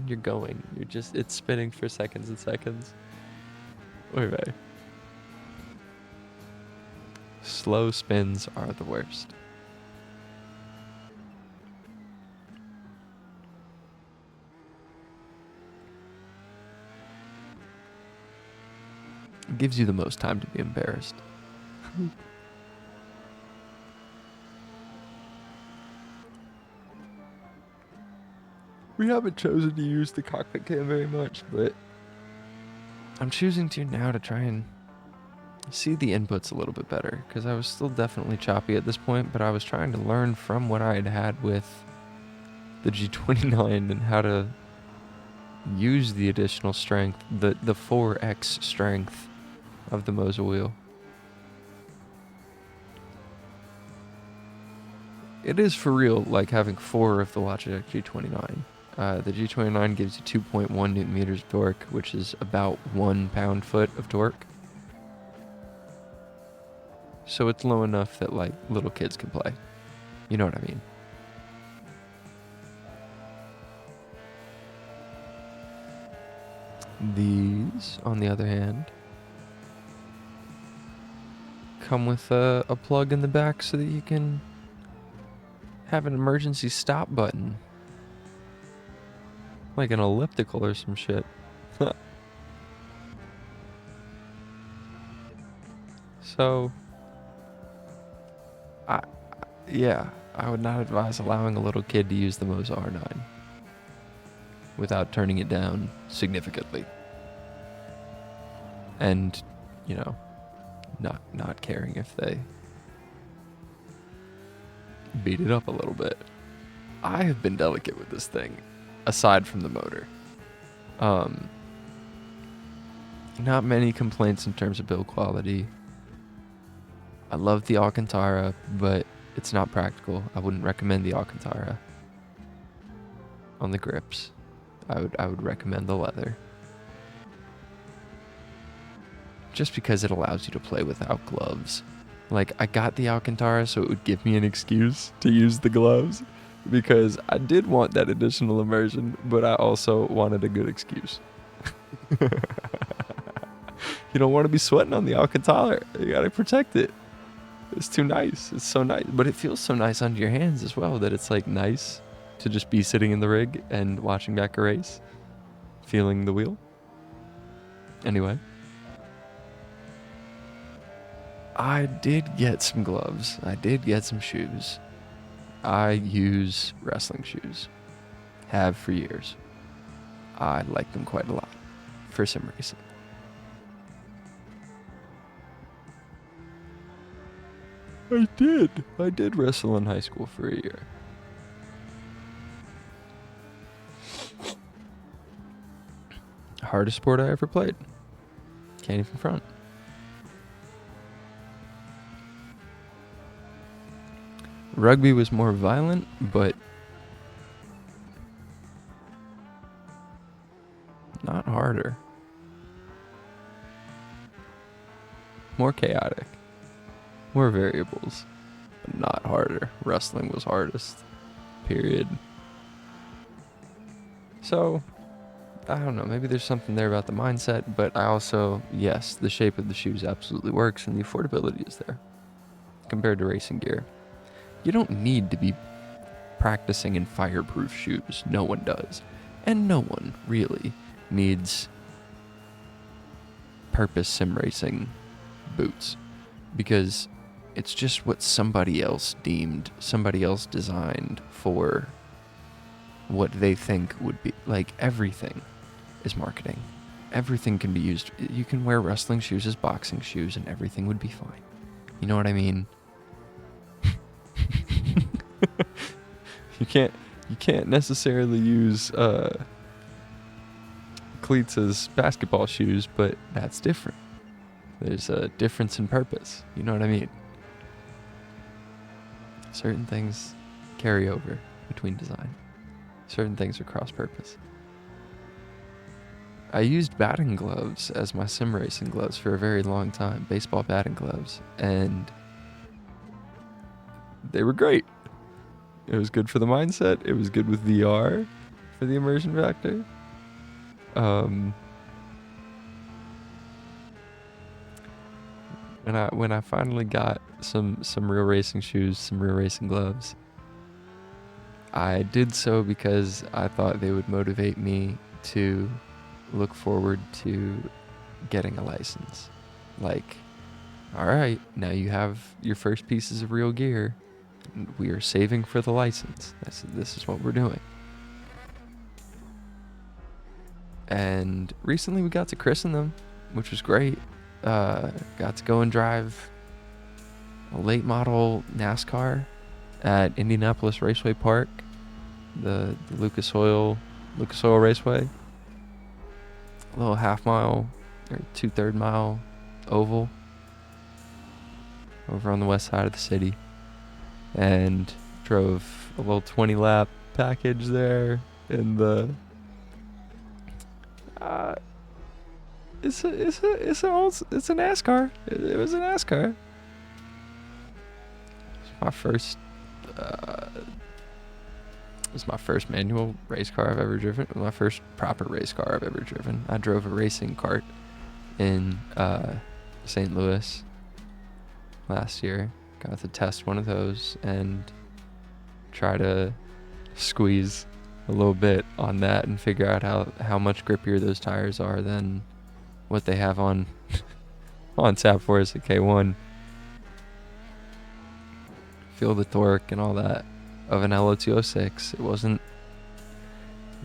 you're going. You're just, it's spinning for seconds and seconds. Oy vey. Slow spins are the worst. It gives you the most time to be embarrassed. We haven't chosen to use the cockpit cam very much, but I'm choosing to now to try and see the inputs a little bit better, because I was still definitely choppy at this point, but I was trying to learn from what I had had with the G29 and how to use the additional strength, the 4x strength of the Moser wheel. It is for real like having 4 of the Logitech G29. The G29 gives you 2.1 Newton meters of torque, which is about 1 pound-foot of torque. So it's low enough that like little kids can play. You know what I mean? These, on the other hand, come with a plug in the back so that you can have an emergency stop button. Like an elliptical or some shit. So, yeah, I would not advise allowing a little kid to use the Moza R9 without turning it down significantly. And, you know, not caring if they beat it up a little bit. I have been delicate with this thing, aside from the motor. Not many complaints in terms of build quality. I love the Alcantara, but it's not practical. I wouldn't recommend the Alcantara on the grips. I would recommend the leather. Just because it allows you to play without gloves. Like, I got the Alcantara so it would give me an excuse to use the gloves, because I did want that additional immersion, but I also wanted a good excuse. You don't want to be sweating on the Alcantara. You gotta protect it. It's too nice. It's so nice. But it feels so nice under your hands as well, that it's like nice to just be sitting in the rig and watching back a race, feeling the wheel. Anyway, I did get some gloves. I did get some shoes. I use wrestling shoes. Have for years. I like them quite a lot for sim racing. I did wrestle in high school for a year. Hardest sport I ever played. Can't even front. Rugby was more violent, but not harder. More chaotic. More variables, but not harder. Wrestling was hardest. Period. So, I don't know, maybe there's something there about the mindset, but I also, yes, the shape of the shoes absolutely works and the affordability is there compared to racing gear. You don't need to be practicing in fireproof shoes. No one does. And no one really needs purpose sim racing boots, because it's just what somebody else deemed, somebody else designed for what they think would be. Like, everything is marketing. Everything can be used. You can wear wrestling shoes as boxing shoes and everything would be fine. You know what I mean? You can't necessarily use cleats as basketball shoes, but that's different. There's a difference in purpose. You know what I mean? Certain things carry over between design. Certain things are cross-purpose. I used batting gloves as my sim racing gloves for a very long time, baseball batting gloves, and they were great. It was good for the mindset. It was good with VR for the immersion factor. When I finally got some real racing shoes, some real racing gloves, I did so because I thought they would motivate me to look forward to getting a license. Like, all right, now you have your first pieces of real gear. We are saving for the license. This is what we're doing. And recently we got to christen them, which was great. Got to go and drive a late model NASCAR at Indianapolis Raceway Park, the Lucas Oil Raceway. A little half mile or 2/3 mile oval over on the west side of the city, and drove a little 20 lap package there in the it's a NASCAR. It was a NASCAR. It's my first was my first manual race car I've ever driven. It was my first proper race car I've ever driven. I drove a racing kart in St. Louis last year. Got to test one of those and try to squeeze a little bit on that and figure out how much grippier those tires are than what they have on on Sapphires at K1. Feel the torque and all that of an LO206. It wasn't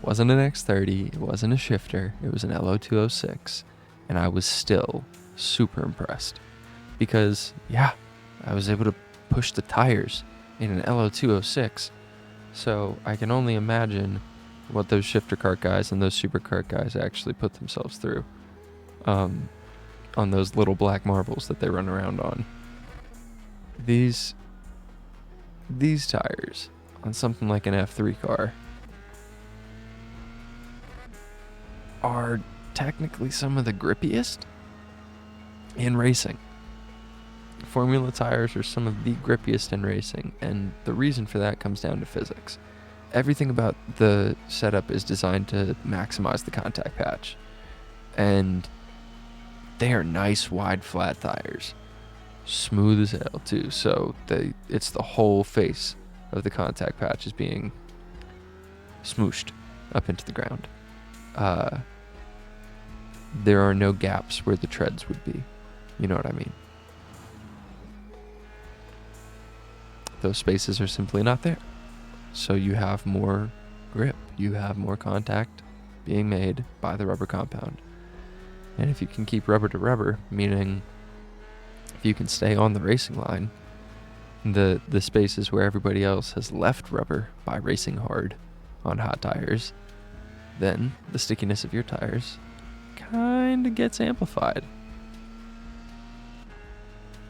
an X30, it wasn't a shifter, it was an LO206, and I was still super impressed because I was able to push the tires in an LO206. So I can only imagine what those shifter kart guys and those super kart guys actually put themselves through on those little black marbles that they run around on. These tires on something like an F3 car are technically some of the grippiest in racing. Formula tires are some of the grippiest in racing, and the reason for that comes down to physics. Everything about the setup is designed to maximize the contact patch, and they are nice wide flat tires, smooth as hell too, so it's the whole face of the contact patch is being smooshed up into the ground. There are no gaps where the treads would be, you know what I mean? Those spaces are simply not there. So you have more grip, you have more contact being made by the rubber compound. And if you can keep rubber to rubber, meaning if you can stay on the racing line, the spaces where everybody else has left rubber by racing hard on hot tires, then the stickiness of your tires kind of gets amplified.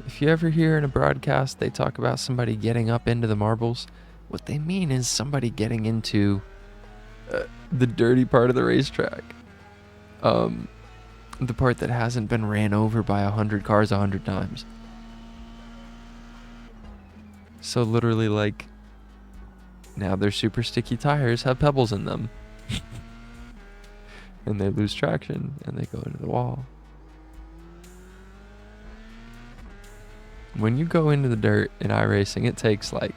If you ever hear in a broadcast they talk about somebody getting up into the marbles, what they mean is somebody getting into the dirty part of the racetrack. The part that hasn't been ran over by 100 cars 100 times. So literally, like, now their super sticky tires have pebbles in them. And they lose traction and they go into the wall. When you go into the dirt in iRacing, it takes like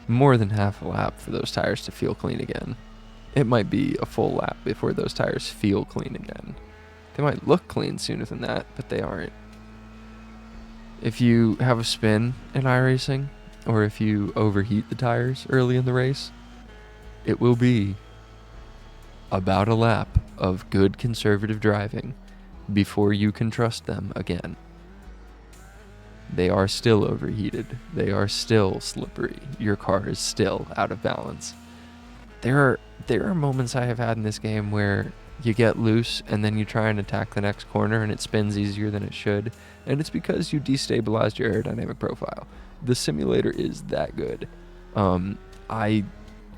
more than half a lap for those tires to feel clean again. It might be a full lap before those tires feel clean again. They might look clean sooner than that, but they aren't. If you have a spin in iRacing, or if you overheat the tires early in the race, it will be about a lap of good conservative driving before you can trust them again. They are still overheated. They are still slippery. Your car is still out of balance. There are moments I have had in this game where you get loose and then you try and attack the next corner and it spins easier than it should, and it's because you destabilized your aerodynamic profile. The simulator is that good. I,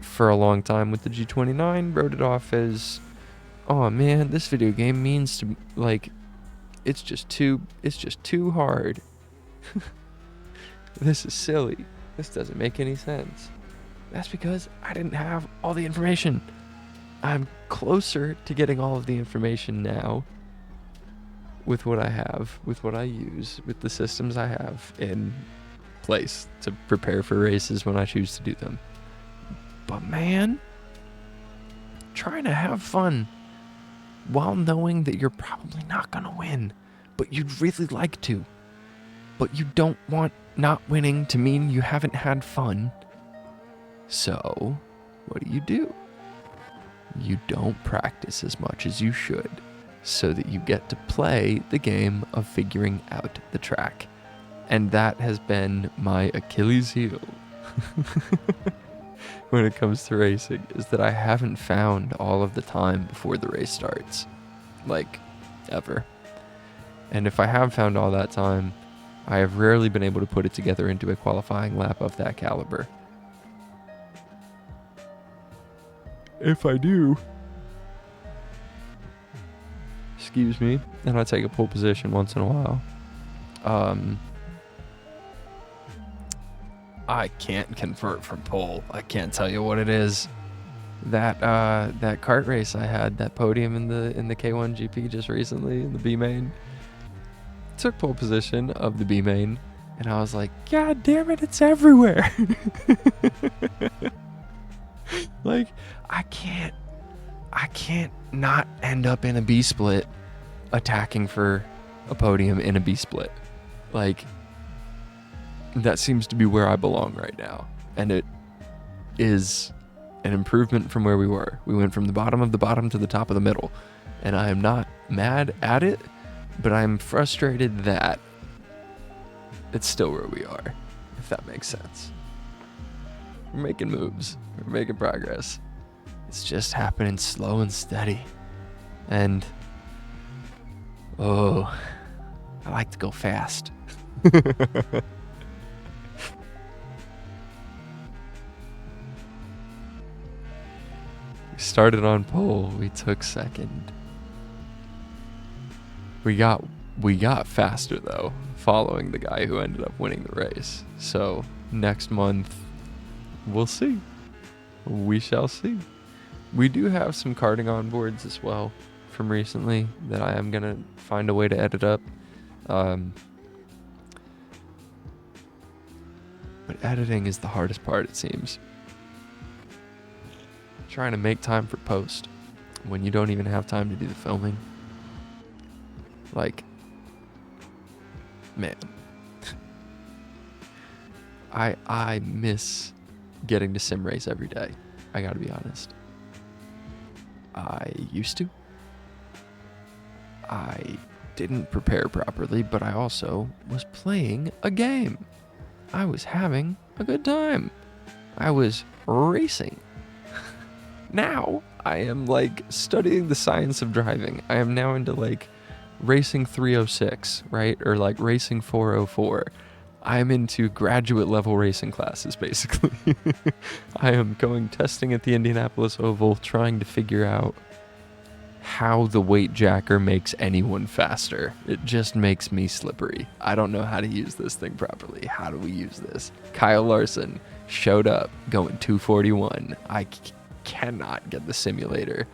for a long time with the G29, wrote it off as, oh man, this video game means to, like, it's just too hard. This is silly. This doesn't make any sense. That's because I didn't have all the information. I'm closer to getting all of the information now with what I have, with what I use, with the systems I have in place to prepare for races when I choose to do them. But man, trying to have fun while knowing that you're probably not gonna win, but you'd really like to. But you don't want not winning to mean you haven't had fun. So, what do? You don't practice as much as you should, so that you get to play the game of figuring out the track. And that has been my Achilles heel when it comes to racing, is that I haven't found all of the time before the race starts. Like, ever. And if I have found all that time, I have rarely been able to put it together into a qualifying lap of that caliber. If I do, excuse me, and I take a pole position once in a while, I can't convert from pole. I can't tell you what it is. That kart race I had, that podium in the K1 GP just recently in the B main, took pole position of the B main, and I was like, God damn it, it's everywhere. Like, I can't not end up in a B split attacking for a podium in a B split. Like, that seems to be where I belong right now, and it is an improvement from where we were. We went from the bottom of the bottom to the top of the middle, and I am not mad at it, but I'm frustrated that it's still where we are, if that makes sense. We're making moves, we're making progress. It's just happening slow and steady. And oh, I like to go fast. We started on pole, we took second. We got faster though, following the guy who ended up winning the race. So next month, we'll see. We shall see. We do have some karting onboards as well from recently that I am gonna find a way to edit up. But editing is the hardest part, it seems. Trying to make time for post when you don't even have time to do the filming. Like, man, I miss getting to sim race every day. I gotta be honest. I used to. I didn't prepare properly, but I also was playing a game. I was having a good time. I was racing. Now I am like studying the science of driving. I am now into like racing 306, right? Or like racing 404. I am into graduate level racing classes, basically. I am going testing at the Indianapolis Oval, trying to figure out how the weight jacker makes anyone faster. It just makes me slippery. I don't know how to use this thing properly. How do we use this? Kyle Larson showed up going 241. I cannot get the simulator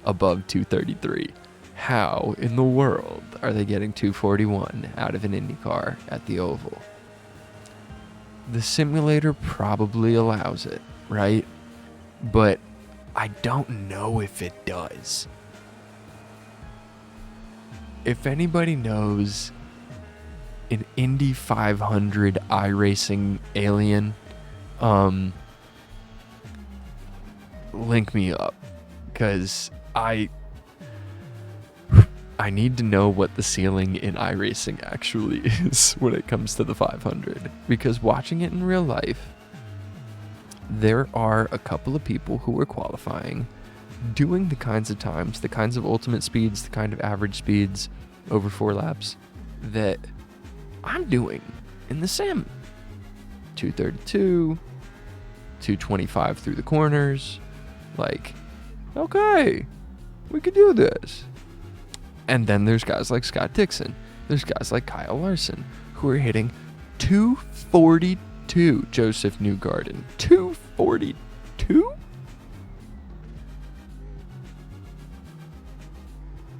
above 233. How in the world are they getting 241 out of an Indy car at the Oval? The simulator probably allows it, right? But I don't know if it does. If anybody knows an Indy 500 iRacing alien, link me up, because I need to know what the ceiling in iRacing actually is when it comes to the 500, because watching it in real life, there are a couple of people who are qualifying, doing the kinds of times, the kinds of ultimate speeds, the kind of average speeds over 4 laps that I'm doing in the sim. 232, 225 through the corners. Like, okay, we could do this. And then there's guys like Scott Dixon. There's guys like Kyle Larson who are hitting 242. Joseph Newgarden, 242?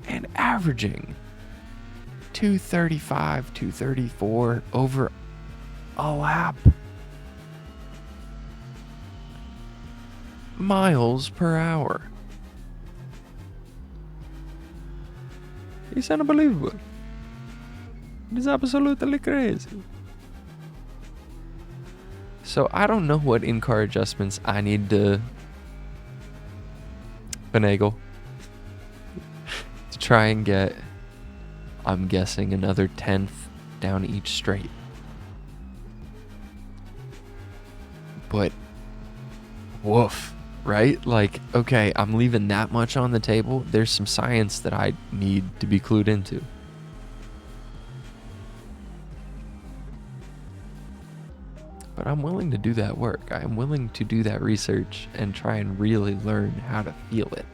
And averaging 235, 234 over a lap. Miles per hour. It's unbelievable. It is absolutely crazy. So I don't know what in-car adjustments I need to finagle to try and get, I'm guessing, another 10th down each straight. But woof. Right? Like, okay, I'm leaving that much on the table. There's some science that I need to be clued into. But I'm willing to do that work. I'm willing to do that research and try and really learn how to feel it.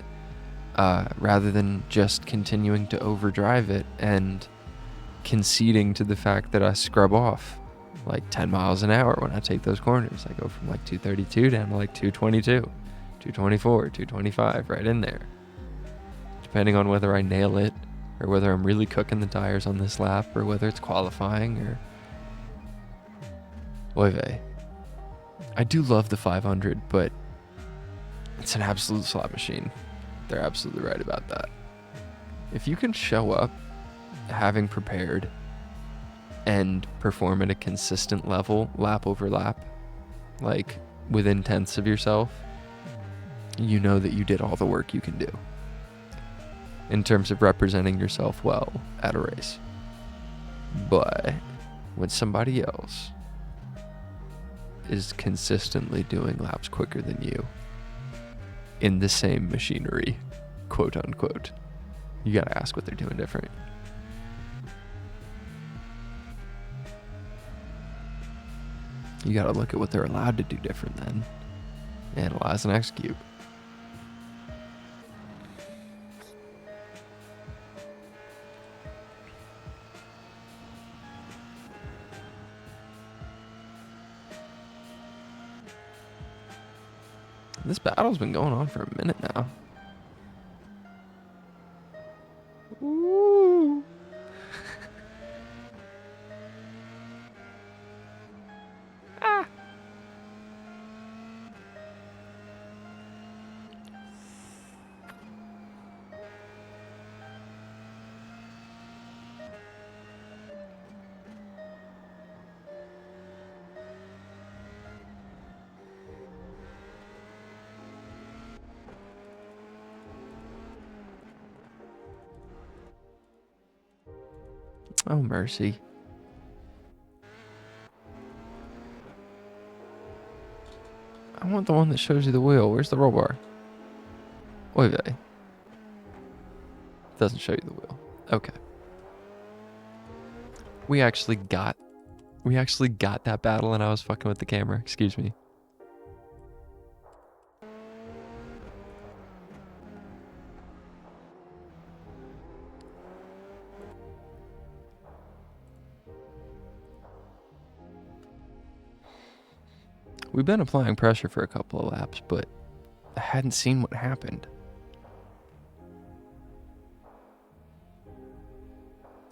Rather than just continuing to overdrive it and conceding to the fact that I scrub off like 10 miles an hour when I take those corners. I go from like 232 down to like 222, 224, 225, right in there. Depending on whether I nail it or whether I'm really cooking the tires on this lap or whether it's qualifying or... Oy vey. I do love the 500, but it's an absolute slot machine. They're absolutely right about that. If you can show up having prepared and perform at a consistent level, lap over lap, like within tenths of yourself, you know that you did all the work you can do in terms of representing yourself well at a race. But when somebody else is consistently doing laps quicker than you in the same machinery, quote unquote, you gotta ask what they're doing different. You gotta look at what they're allowed to do different then. Analyze and execute. This battle's been going on for a minute now. Ooh. Ah. Oh, mercy. I want the one that shows you the wheel. Where's the roll bar? Oy vey. Doesn't show you the wheel. Okay. We actually got that battle and I was fucking with the camera. Excuse me. We've been applying pressure for a couple of laps, but I hadn't seen what happened.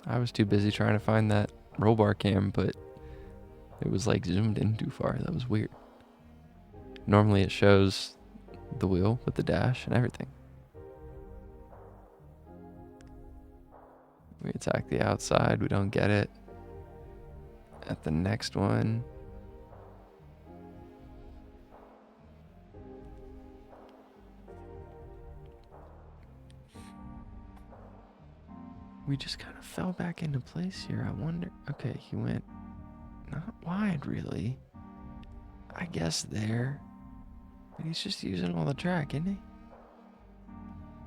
I was too busy trying to find that roll bar cam, but it was like zoomed in too far. That was weird. Normally it shows the wheel with the dash and everything. We attack the outside, we don't get it. At the next one, we just kind of fell back into place here. I wonder. Okay, he went not wide, really. I guess there. But he's just using all the track, isn't he?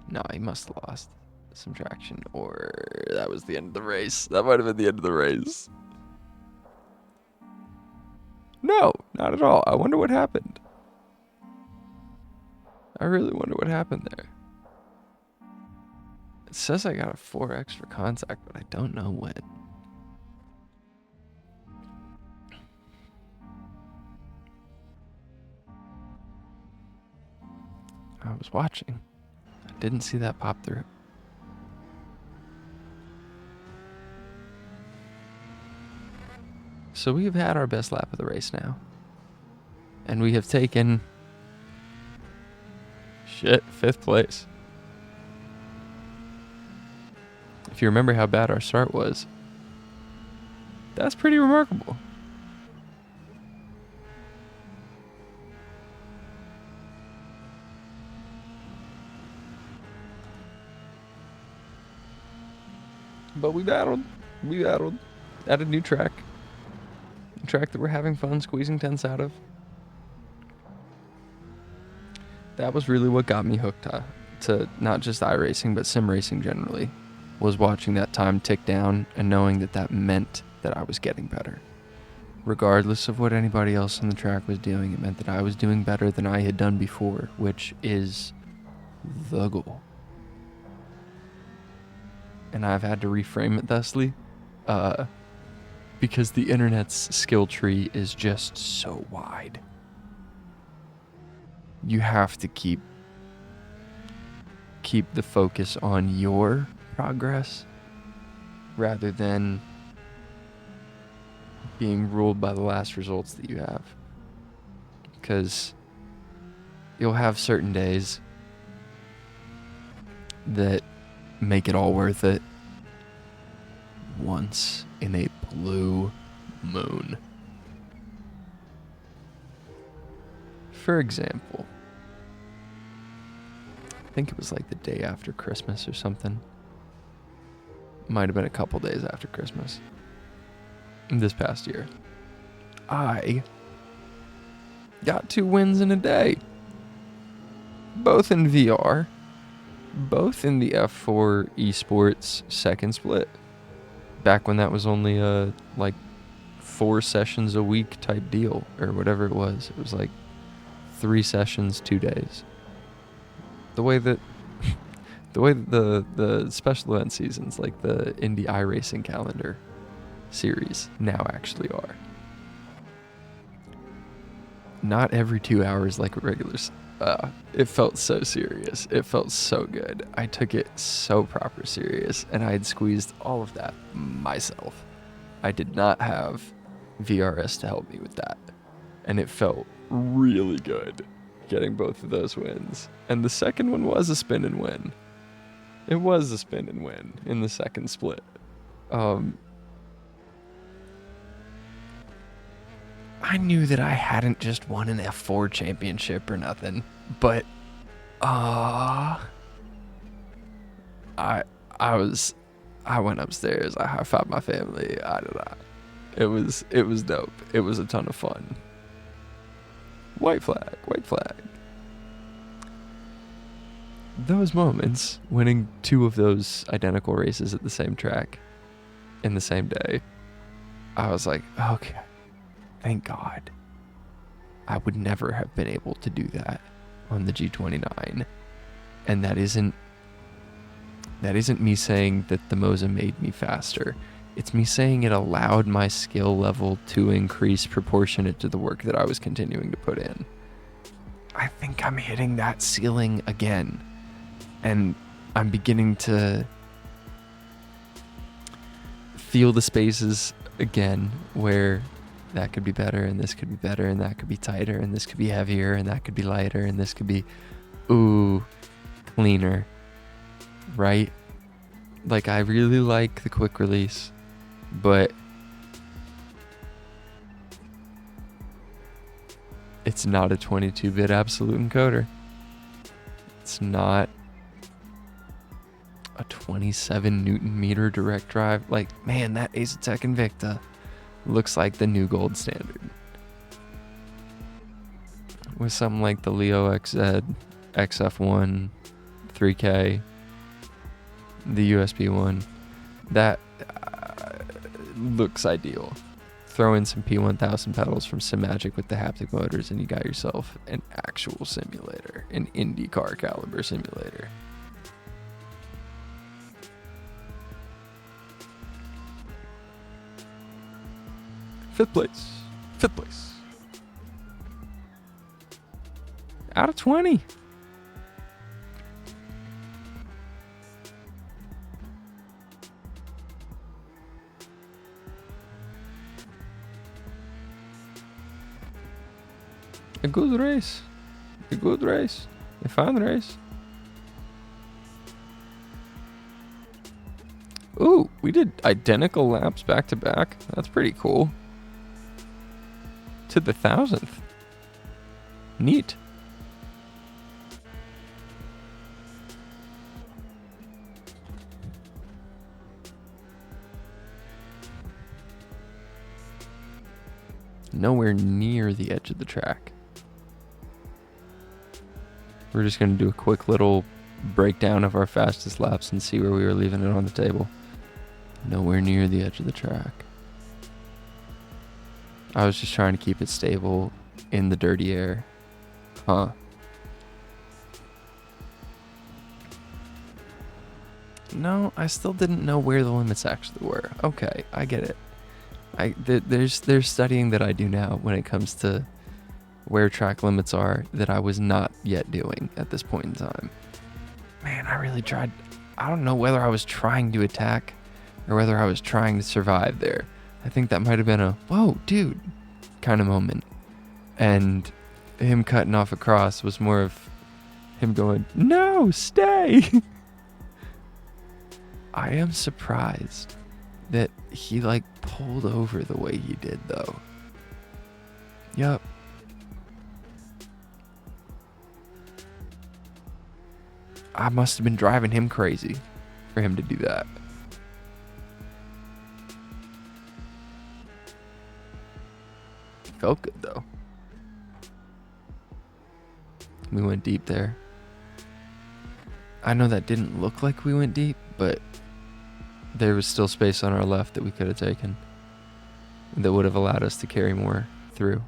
No, he must have lost some traction, or that was the end of the race. That might have been the end of the race. No, not at all. I wonder what happened. I really wonder what happened there. It says I got a 4x for contact, but I don't know when. I was watching. I didn't see that pop through. So we have had our best lap of the race now. And we have taken... 5th place. If you remember how bad our start was, that's pretty remarkable. But we battled. We battled. At a new track. A track that we're having fun squeezing tenths out of. That was really what got me hooked to not just iRacing, but sim racing generally. Was watching that time tick down and knowing that that meant that I was getting better. Regardless of what anybody else on the track was doing, it meant that I was doing better than I had done before, which is the goal. And I've had to reframe it thusly. because the internet's skill tree is just so wide. You have to keep the focus on your progress rather than being ruled by the last results that you have. Because you'll have certain days that make it all worth it once in a blue moon. For example, I think it was like the day after Christmas or something. Might have been a couple days after Christmas. This past year, I got 2 wins in a day. Both in VR, both in the F4 esports second split. Back when that was only a like 4 sessions a week type deal or whatever it was. It was like 3 sessions, 2 days. The way that the special event seasons, like the Indy iRacing calendar series now actually are. Not every 2 hours like a regular. It felt so serious. It felt so good. I took it so proper serious, and I had squeezed all of that myself. I did not have VRS to help me with that, and it felt really good getting both of those wins. And the second one was a spin and win. It was a spin and win in the second split. I knew that I hadn't just won an F4 championship or nothing, but I went upstairs, I high-fived my family, I don't know. It was dope. It was a ton of fun. White flag. Those moments, winning 2 of those identical races at the same track in the same day, I was like, okay. Thank God. I would never have been able to do that on the G29. And that isn't me saying that the Moza made me faster. It's me saying it allowed my skill level to increase proportionate to the work that I was continuing to put in. I think I'm hitting that ceiling again. And I'm beginning to feel the spaces again where that could be better, and this could be better, and that could be tighter, and this could be heavier, and that could be lighter, and this could be, cleaner, right? Like, I really like the quick release, but it's not a 22-bit absolute encoder. It's not a 27 Newton meter direct drive. Like, man, that Asetek Invicta looks like the new gold standard. With something like the Leo XZ, XF1, 3K, the USB one, that looks ideal. Throw in some P1000 pedals from SimMagic with the haptic motors, and you got yourself an actual simulator, an IndyCar caliber simulator. Fifth place. Out of 20. A good race. A fun race. Ooh, we did identical laps back to back. That's pretty cool. To the 1000th. Neat. Nowhere near the edge of the track. We're just going to do a quick little breakdown of our fastest laps and see where we were leaving it on the table. Nowhere near the edge of the track. I was just trying to keep it stable in the dirty air. Huh. No, I still didn't know where the limits actually were. Okay, I get it. There's studying that I do now when it comes to where track limits are that I was not yet doing at this point in time. Man, I really tried. I don't know whether I was trying to attack or whether I was trying to survive there. I think that might have been a, whoa, dude, kind of moment. And him cutting off across was more of him going, no, stay. I am surprised that he like pulled over the way he did though. Yup. I must have been driving him crazy for him to do that. Felt good though. We went deep there. I know that didn't look like we went deep, but there was still space on our left that we could have taken that would have allowed us to carry more through.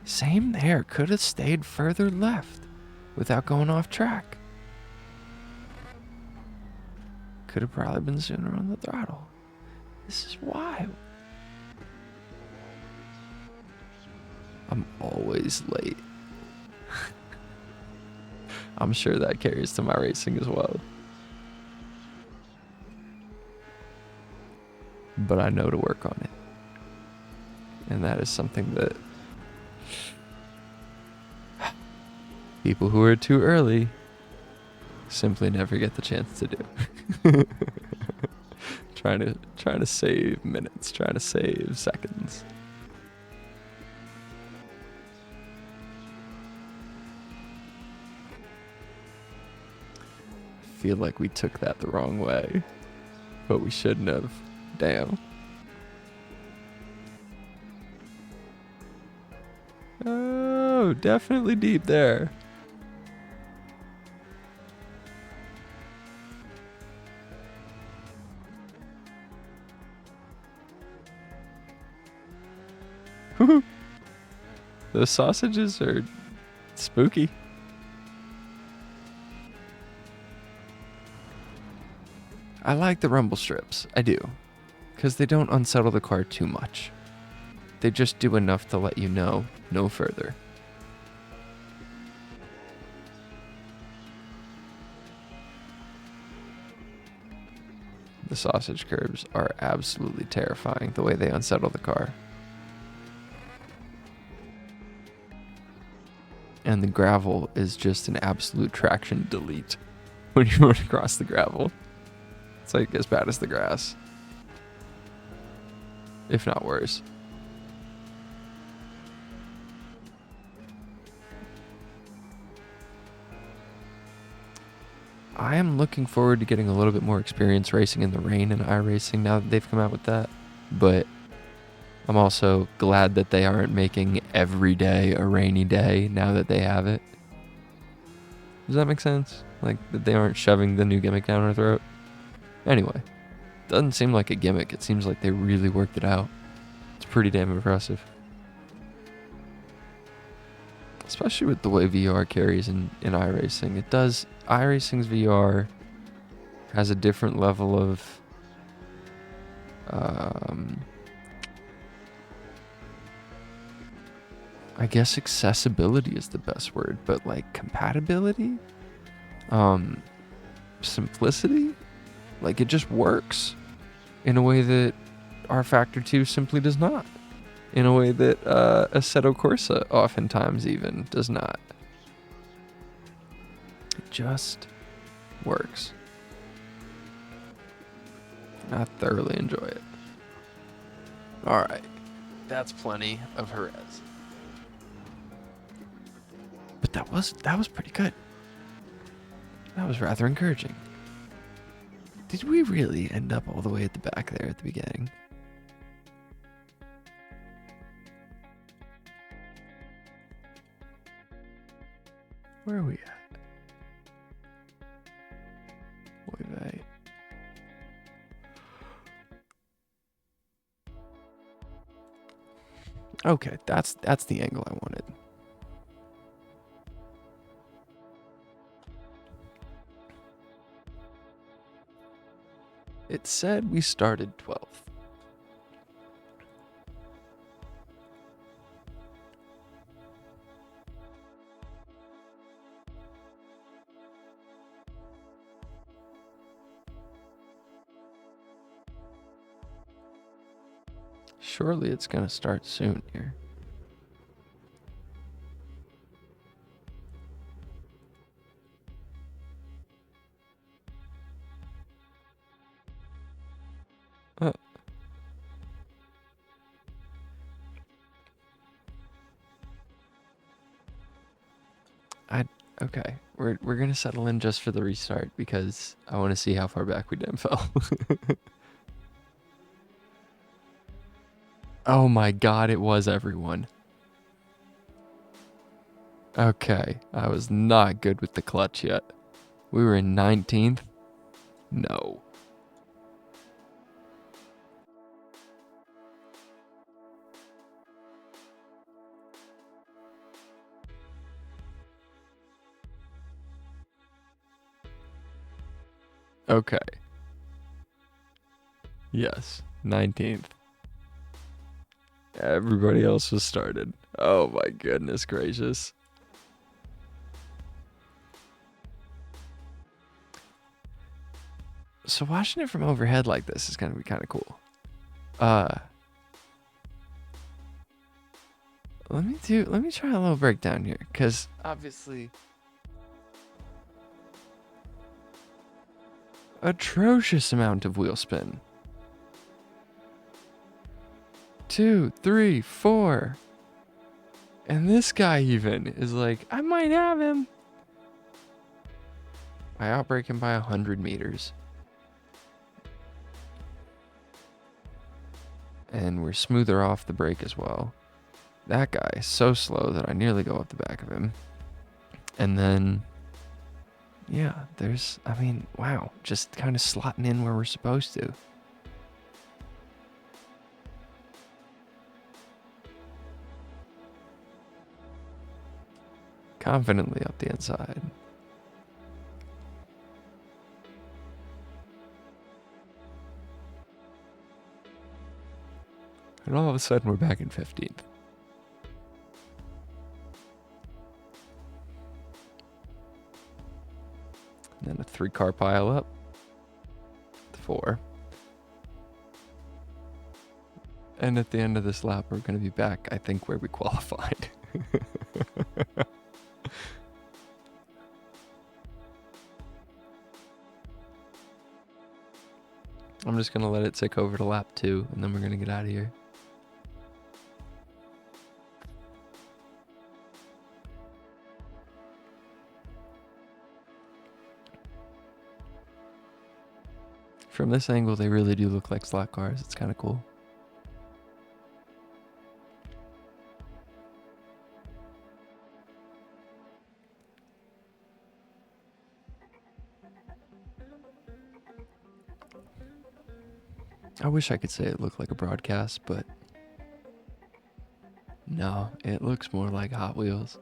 Same there. Could have stayed further left without going off track. Could have probably been sooner on the throttle. This is wild. I'm always late. I'm sure that carries to my racing as well. But I know to work on it. And that is something that people who are too early simply never get the chance to do. trying to save minutes, trying to save seconds. I feel like we took that the wrong way, but we shouldn't have. Damn. Oh, definitely deep there. Those sausages are spooky. I like the rumble strips. I do. Because they don't unsettle the car too much. They just do enough to let you know no further. The sausage curbs are absolutely terrifying the way they unsettle the car. And the gravel is just an absolute traction delete when you run across the gravel. It's like as bad as the grass, if not worse. I am looking forward to getting a little bit more experience racing in the rain in iRacing now that they've come out with that. But I'm also glad that they aren't making every day a rainy day now that they have it. Does that make sense? Like, that they aren't shoving the new gimmick down our throat? Anyway, doesn't seem like a gimmick. It seems like they really worked it out. It's pretty damn impressive. Especially with the way VR carries in iRacing. It does. iRacing's VR has a different level of I guess accessibility is the best word, but like compatibility, simplicity, like it just works in a way that R Factor 2 simply does not, in a way that Assetto Corsa oftentimes even does not. It just works. I thoroughly enjoy it. Alright, that's plenty of Jerez. But that was pretty good. That was rather encouraging. Did we really end up all the way at the back there at the beginning? Where are we at? Wait. Okay, that's the angle I wanted. It said we started 12th. Surely it's gonna start soon here. Oh. Okay. We're gonna settle in just for the restart because I want to see how far back we damn fell. Oh my god, it was everyone. Okay, I was not good with the clutch yet. We were in 19th? No. Okay. Yes, 19th. Everybody else was started. Oh my goodness gracious. So watching it from overhead like this is gonna be kind of cool. Let me try a little breakdown here, because obviously atrocious amount of wheel spin. 2, 3, 4. And this guy even is like, I might have him. I outbrake him by 100 meters. And we're smoother off the brake as well. That guy is so slow that I nearly go up the back of him. And then, yeah, wow, just kind of slotting in where we're supposed to. Confidently up the inside. And all of a sudden we're back in 15th. And then a 3-car pile up. 4. And at the end of this lap, we're going to be back, I think, where we qualified. I'm just going to let it tick over to lap 2, and then we're going to get out of here. From this angle, they really do look like slot cars. It's kind of cool. I wish I could say it looked like a broadcast, but no, it looks more like Hot Wheels.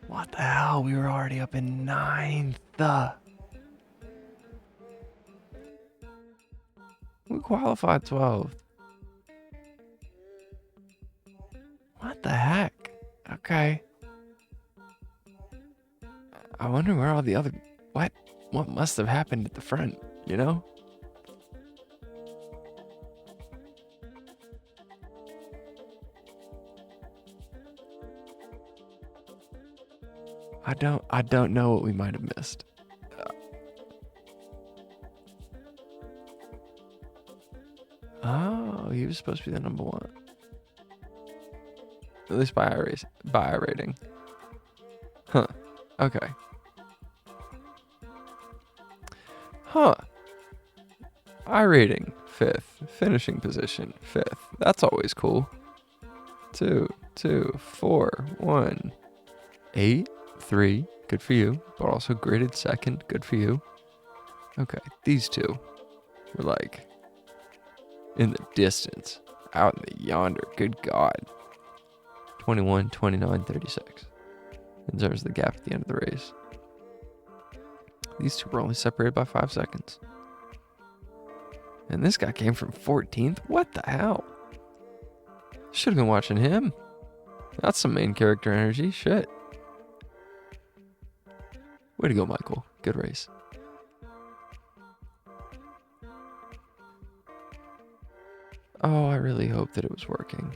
What the hell? We were already up in 9th. We qualified 12th. What the heck? Okay. I wonder where all the other... What must have happened at the front, you know? I don't know what we might have missed. Oh, he was supposed to be the number 1. At least by iRating. Huh. Okay. Huh. iRating, 5th. Finishing position, 5th. That's always cool. 2, 2, 4, 1. 8, 3. Good for you. But also graded 2nd. Good for you. Okay. These two were like in the distance. Out in the yonder. Good God. 21, 29, 36. And there's the gap at the end of the race. These two were only separated by 5 seconds. And this guy came from 14th? What the hell? Should have been watching him. That's some main character energy. Shit. Way to go, Michael. Good race. really hope that it was working.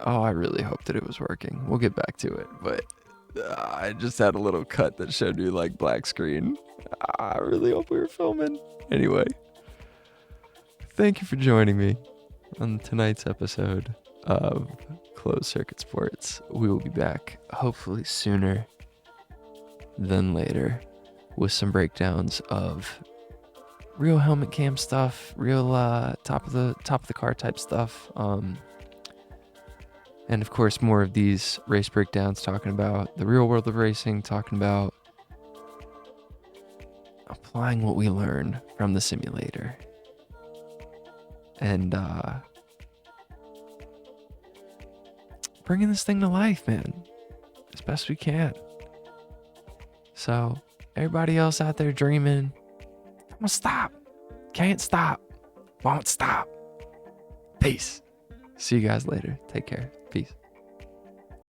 Oh, I really hope that it was working. We'll get back to it, but I just had a little cut that showed you like black screen. I really hope we were filming. Anyway, thank you for joining me on tonight's episode of Closed Circuit Sports. We will be back hopefully sooner than later with some breakdowns of real helmet cam stuff, real top of the car type stuff, and of course more of these race breakdowns talking about the real world of racing, talking about applying what we learn from the simulator, and bringing this thing to life, man, as best we can. So everybody else out there dreaming, I'm gonna stop, can't stop, won't stop. Peace. See you guys later. Take care. Peace.